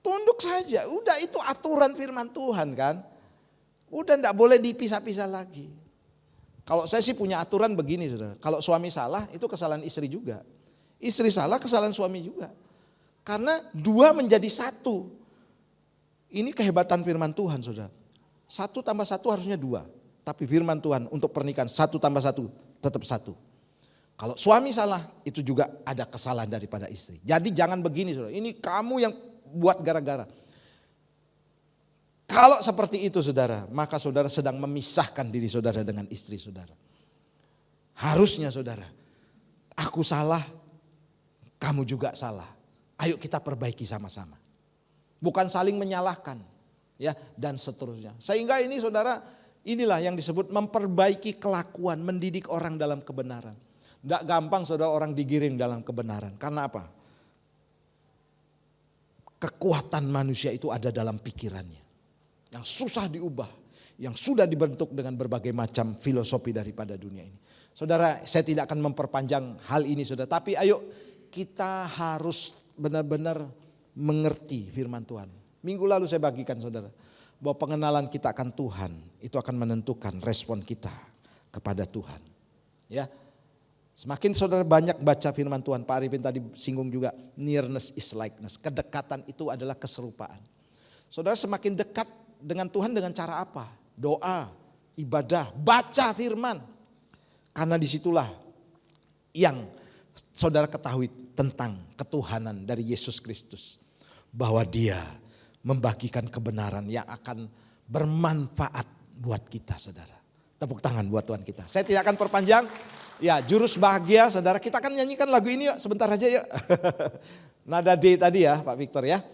Tunduk saja, udah itu aturan firman Tuhan kan. Udah enggak boleh dipisah-pisah lagi. Kalau saya sih punya aturan begini saudara, kalau suami salah itu kesalahan istri juga. Istri salah kesalahan suami juga. Karena dua menjadi satu. Ini kehebatan firman Tuhan saudara. 1 tambah 1 harusnya 2. Tapi firman Tuhan untuk pernikahan 1 tambah 1 tetap 1. Kalau suami salah itu juga ada kesalahan daripada istri. Jadi jangan begini saudara, ini kamu yang buat gara-gara. Kalau seperti itu saudara, maka saudara sedang memisahkan diri saudara dengan istri saudara. Harusnya saudara, aku salah, kamu juga salah. Ayo kita perbaiki sama-sama. Bukan saling menyalahkan ya dan seterusnya. Sehingga ini saudara, inilah yang disebut memperbaiki kelakuan, mendidik orang dalam kebenaran. Tidak gampang saudara orang digiring dalam kebenaran. Karena apa? kekuatan manusia itu ada dalam pikirannya. Yang susah diubah, yang sudah dibentuk dengan berbagai macam filosofi daripada dunia ini. Saudara, saya tidak akan memperpanjang hal ini saudara. Tapi ayo kita harus benar-benar mengerti firman Tuhan. Minggu lalu saya bagikan saudara, bahwa pengenalan kita akan Tuhan itu akan menentukan respon kita kepada Tuhan. Ya, semakin saudara banyak baca firman Tuhan, Pak Arifin tadi singgung juga, nearness is likeness. Kedekatan itu adalah keserupaan. Saudara semakin dekat dengan Tuhan dengan cara apa? Doa, ibadah, baca firman. Karena disitulah yang saudara ketahui tentang ketuhanan dari Yesus Kristus. Bahwa dia membagikan kebenaran yang akan bermanfaat buat kita saudara. Tepuk tangan buat Tuhan kita. Saya tidak akan perpanjang. Ya, jurus bahagia saudara, kita akan nyanyikan lagu ini yuk, sebentar aja yuk. Nada D tadi ya Pak Victor ya.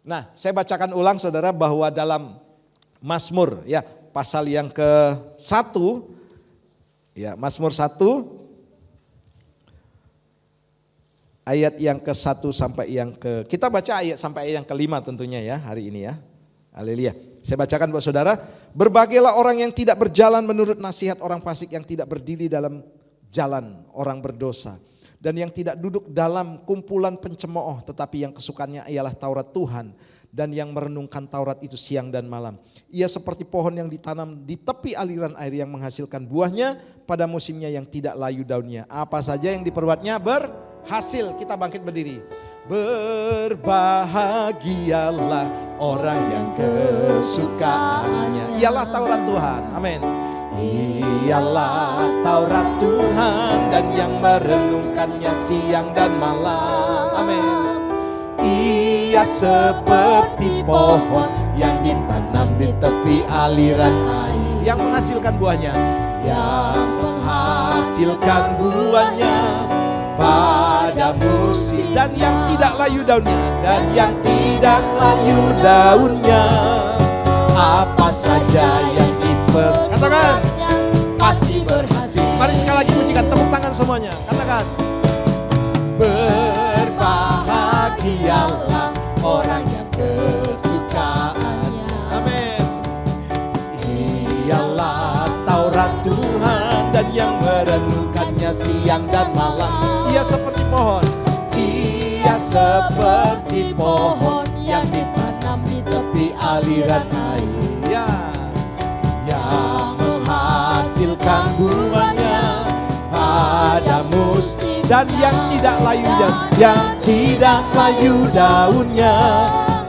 Nah, saya bacakan ulang saudara bahwa dalam Mazmur ya, pasal yang ke-1 ya, Mazmur 1 ayat yang ke-1 sampai yang kita baca ayat sampai ayat yang ke-5 tentunya ya hari ini ya. Haleluya. Saya bacakan buat saudara, berbahagialah orang yang tidak berjalan menurut nasihat orang fasik, yang tidak berdiri dalam jalan orang berdosa, dan yang tidak duduk dalam kumpulan pencemooh, tetapi yang kesukaannya ialah Taurat Tuhan, dan yang merenungkan Taurat itu siang dan malam. Ia seperti pohon yang ditanam di tepi aliran air yang menghasilkan buahnya pada musimnya, yang tidak layu daunnya. Apa saja yang diperbuatnya berhasil. Kita bangkit berdiri. Berbahagialah orang yang kesukaannya ialah Taurat Tuhan. Amin. Ialah Taurat Tuhan, dan yang merenungkannya siang dan malam. Amin. Ia seperti pohon yang ditanam di tepi aliran air, yang menghasilkan buahnya, pada musim, dan yang tidak layu daunnya, apa saja yang katakan pasti berhasil. Mari sekali lagi bunyikan, tepuk tangan semuanya. Katakan, berbahagialah orang yang kesukaannya. Amin. Ialah Taurat Tuhan, dan yang merenungkannya siang dan malam. Ia seperti pohon yang ditanam di tepi aliran air, yang menghasilkan buahnya pada musim, dan yang tidak layu daunnya.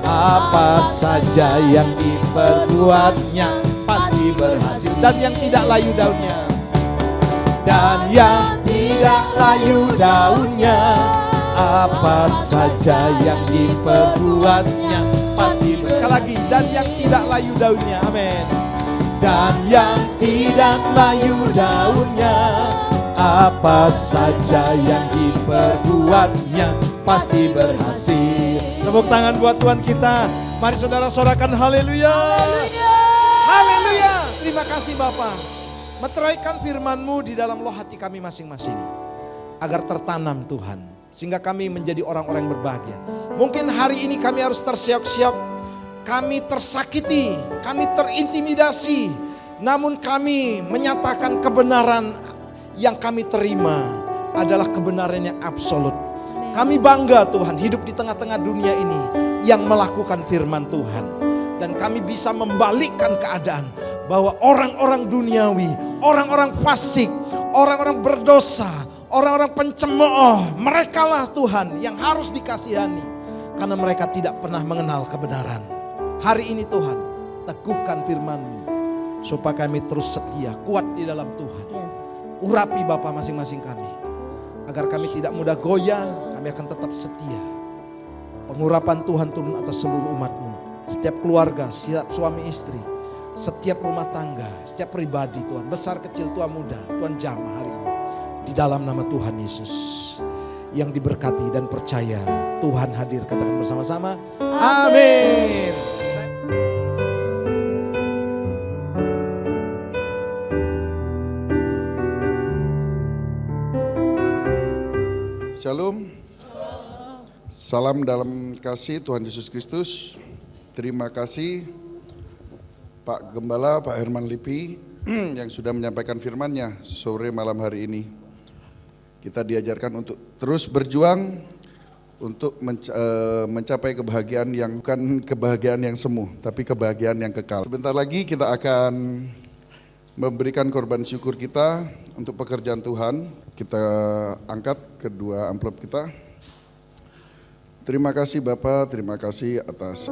Apa saja yang diperbuatnya pasti berhasil. Dan yang tidak layu daunnya, apa saja yang diperbuatnya pasti berhasil. Sekali lagi, dan yang tidak layu daunnya. Amin. Dan yang tidak layu daunnya, apa saja yang diperbuatnya pasti berhasil. Tepuk tangan buat Tuhan kita. Mari saudara sorakan haleluya. Haleluya. Terima kasih Bapa. Meteraikan firman-Mu di dalam loh hati kami masing-masing, agar tertanam Tuhan, sehingga kami menjadi orang-orang yang berbahagia. Mungkin hari ini kami harus tersiok-siok, kami tersakiti, kami terintimidasi, namun kami menyatakan kebenaran yang kami terima adalah kebenaran yang absolut. Kami bangga Tuhan hidup di tengah-tengah dunia ini yang melakukan firman Tuhan. Dan kami bisa membalikkan keadaan bahwa orang-orang duniawi, orang-orang fasik, orang-orang berdosa, orang-orang pencemooh, merekalah Tuhan yang harus dikasihani. Karena mereka tidak pernah mengenal kebenaran. Hari ini Tuhan, teguhkan firman-Mu supaya kami terus setia, kuat di dalam Tuhan. Urapi Bapa masing-masing kami, agar kami tidak mudah goyah, kami akan tetap setia. Pengurapan Tuhan turun atas seluruh umat-Mu, setiap keluarga, setiap suami istri, setiap rumah tangga, setiap pribadi Tuhan, besar kecil tua muda, Tuhan jamah hari ini. Di dalam nama Tuhan Yesus yang diberkati dan percaya Tuhan hadir, katakan bersama-sama, amin. Shalom. Salam dalam kasih Tuhan Yesus Kristus. Terima kasih Pak Gembala, Pak Herman Lipi yang sudah menyampaikan firman-Nya sore malam hari ini. Kita diajarkan untuk terus berjuang untuk mencapai kebahagiaan yang bukan kebahagiaan yang semu, tapi kebahagiaan yang kekal. Sebentar lagi kita akan memberikan korban syukur kita untuk pekerjaan Tuhan. Kita angkat kedua amplop kita. Terima kasih Bapak, terima kasih atas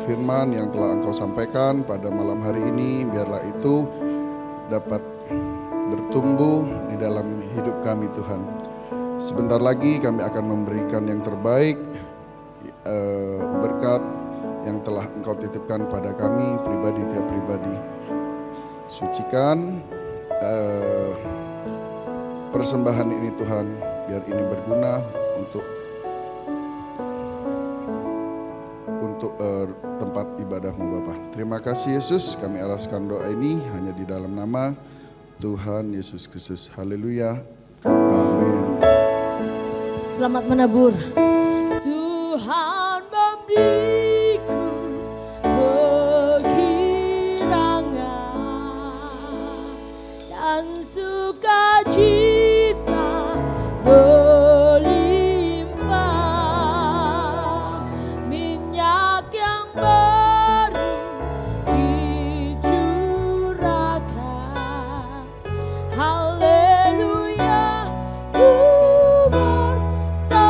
firman yang telah Engkau sampaikan pada malam hari ini. Biarlah itu dapat bertumbuh di dalam hidup kami Tuhan. Sebentar lagi kami akan memberikan yang terbaik, berkat yang telah Engkau titipkan pada kami pribadi tiap pribadi. Sucikan persembahan ini Tuhan, biar ini berguna untuk tempat ibadahmu Bapa. Terima kasih Yesus, kami alaskan doa ini hanya di dalam nama Tuhan Yesus Kristus. Haleluya. Amin. Selamat menabur. Tuhan memberiku kegirangan dan sukacita berlimpah, minyak yang baru dicurahkan. Haleluya, ku bersorak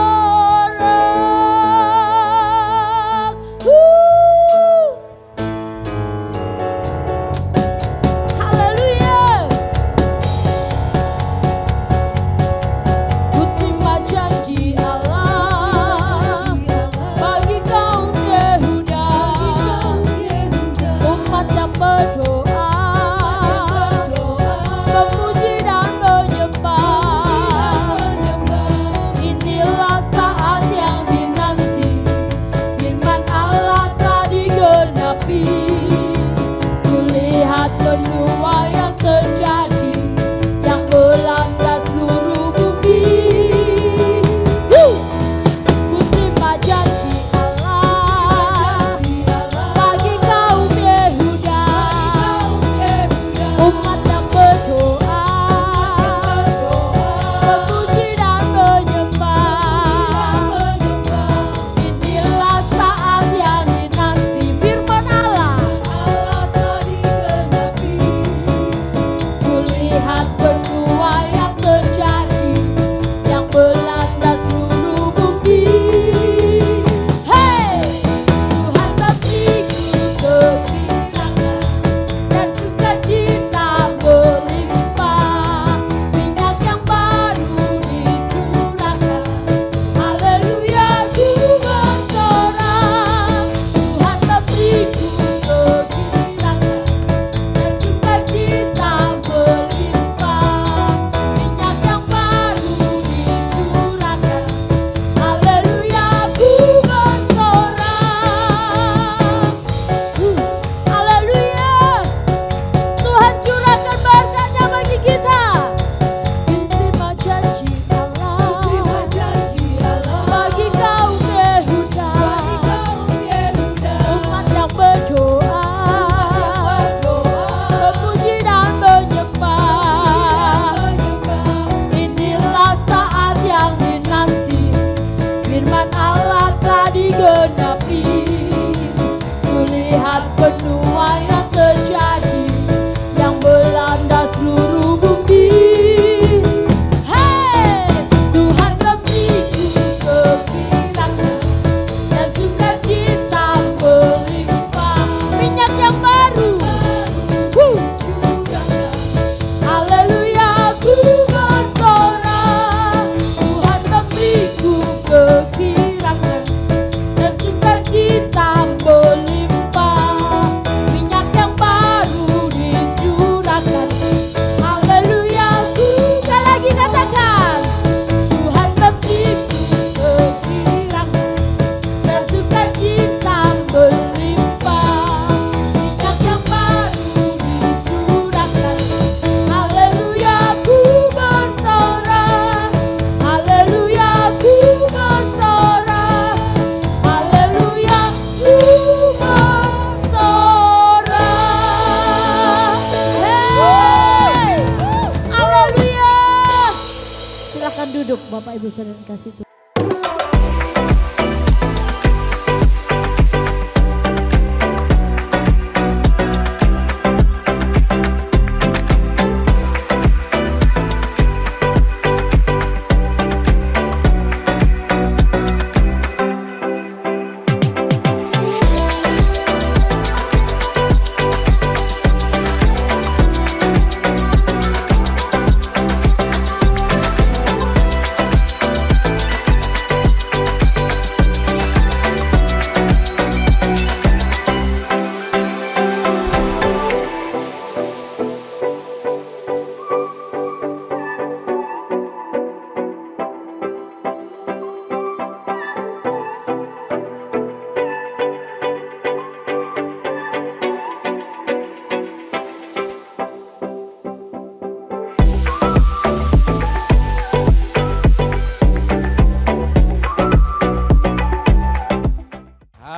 Silakan duduk Bapak Ibu Saudara yang kasih Tuhan.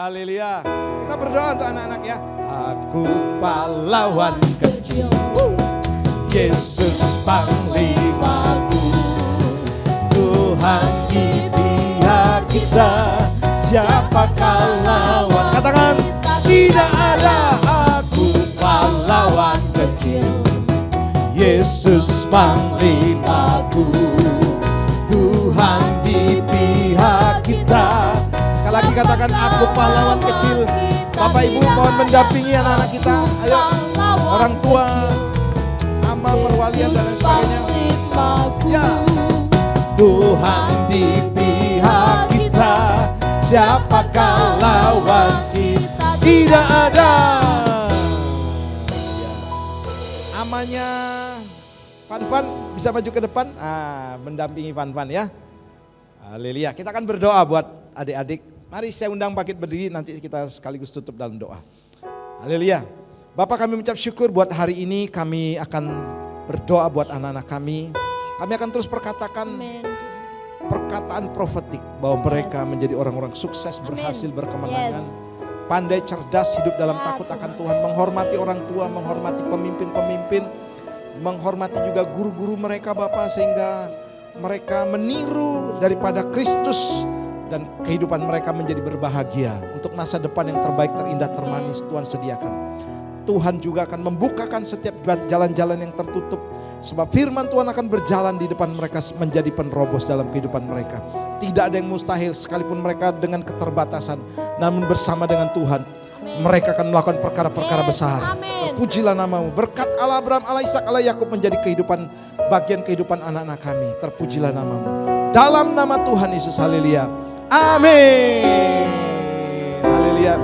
Haleluya. Kita berdoa untuk anak-anak ya. Aku pahlawan kecil, Yesus panglimaku. Tuhan di pihak kita, siapakah lawan? Katakan, tidak ada. Aku pahlawan kecil, Yesus panglimaku. Tuhan di pihak kita. Sekali lagi katakan, aku pahlawan kecil. Bapak Ibu mohon mendampingi anak-anak kita. Ayo, orang tua, ama, perwalian dan lain sebagainya. Ya. Tuhan di pihak kita, siapakah lawan kita? Tidak ada. Amanya Van bisa maju ke depan, mendampingi Van ya. Haleluya. Kita akan berdoa buat adik-adik. Mari saya undang Pakit berdiri, nanti kita sekaligus tutup dalam doa. Haleluya. Bapak, kami mengucap syukur buat hari ini, kami akan berdoa buat anak-anak kami. Kami akan terus perkatakan perkataan profetik bahwa mereka menjadi orang-orang sukses, berhasil, berkemenangan. Pandai, cerdas, hidup dalam takut akan Tuhan, menghormati orang tua, menghormati pemimpin-pemimpin, menghormati juga guru-guru mereka Bapak, sehingga mereka meniru daripada Kristus dan kehidupan mereka menjadi berbahagia untuk masa depan yang terbaik, terindah, termanis Tuhan sediakan. Tuhan juga akan membukakan setiap jalan-jalan yang tertutup, sebab firman Tuhan akan berjalan di depan mereka menjadi penerobos dalam kehidupan mereka. Tidak ada yang mustahil, sekalipun mereka dengan keterbatasan, namun bersama dengan Tuhan mereka akan melakukan perkara-perkara besar. Terpujilah namamu. Berkat Allah Abraham, Allah Ishak, Allah Yakub menjadi kehidupan, bagian kehidupan anak-anak kami. Terpujilah namamu. Dalam nama Tuhan Yesus, haleluya. Amin. Haleluya.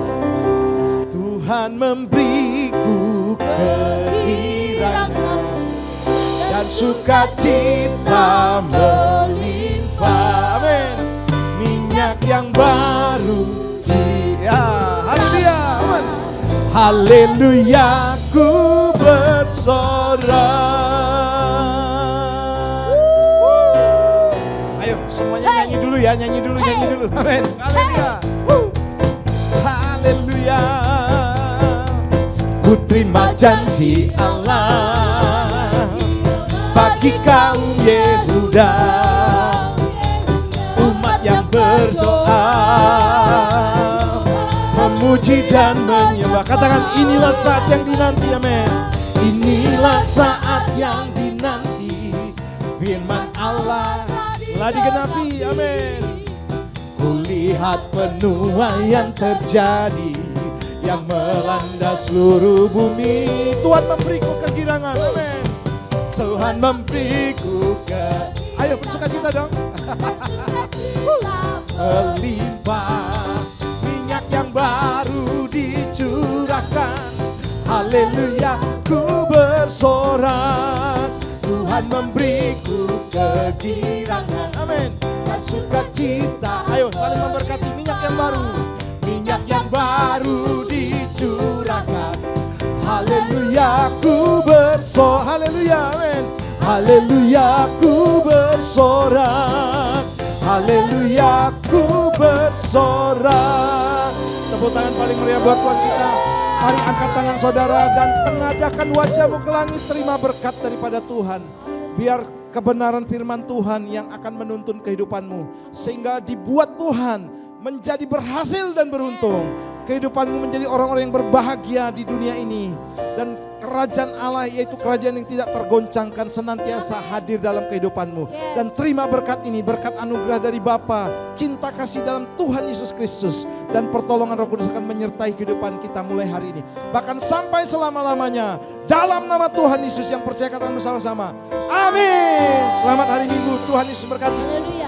Tuhan memberiku kegirangan dan sukacita melimpah. Amin. Minyak yang baru. Ya, haleluya. Amin. Haleluya, ku bersorak. Ayo semuanya nyanyi dulu ya, nyanyi dulu. Amin. Haleluya. Haleluya. Ku terima janji Allah bagi kaum Yehuda, umat yang berdoa, memuji dan menyembah. Katakan, inilah saat yang dinanti, amin. Inilah saat yang dinanti, firman Allah telah digenapi, amin. Kulihat penuaian terjadi yang melanda seluruh bumi. Tuhan memberiku kegirangan, amin. Tuhan memberiku ayo bersukacita dong. Melimpah, minyak yang baru dicurahkan. Haleluya, ku bersorak. Tuhan memberiku kegirangan, amin. Dan sukacita, ayo saling memberkati. Minyak yang baru, minyak yang baru dicurahkan. Haleluya, ku bersorak. Haleluya, amin. Haleluya, ku bersorak. Haleluya, ku bersorak. Tepuk tangan paling meriah buat Tuhan kita. Mari angkat tangan saudara dan tengadahkan wajahmu ke langit. Terima berkat daripada Tuhan. Biar kebenaran firman Tuhan yang akan menuntun kehidupanmu. Sehingga dibuat Tuhan menjadi berhasil dan beruntung. Kehidupanmu menjadi orang-orang yang berbahagia di dunia ini. Dan kerajaan Allah yaitu kerajaan yang tidak tergoncangkan senantiasa hadir dalam kehidupanmu. Dan terima berkat ini, berkat anugerah dari Bapa, cinta kasih dalam Tuhan Yesus Kristus. Dan pertolongan Roh Kudus akan menyertai kehidupan kita mulai hari ini. Bahkan sampai selama-lamanya. Dalam nama Tuhan Yesus yang percaya katakan bersama-sama. Amin. Selamat hari Minggu, Tuhan Yesus berkati.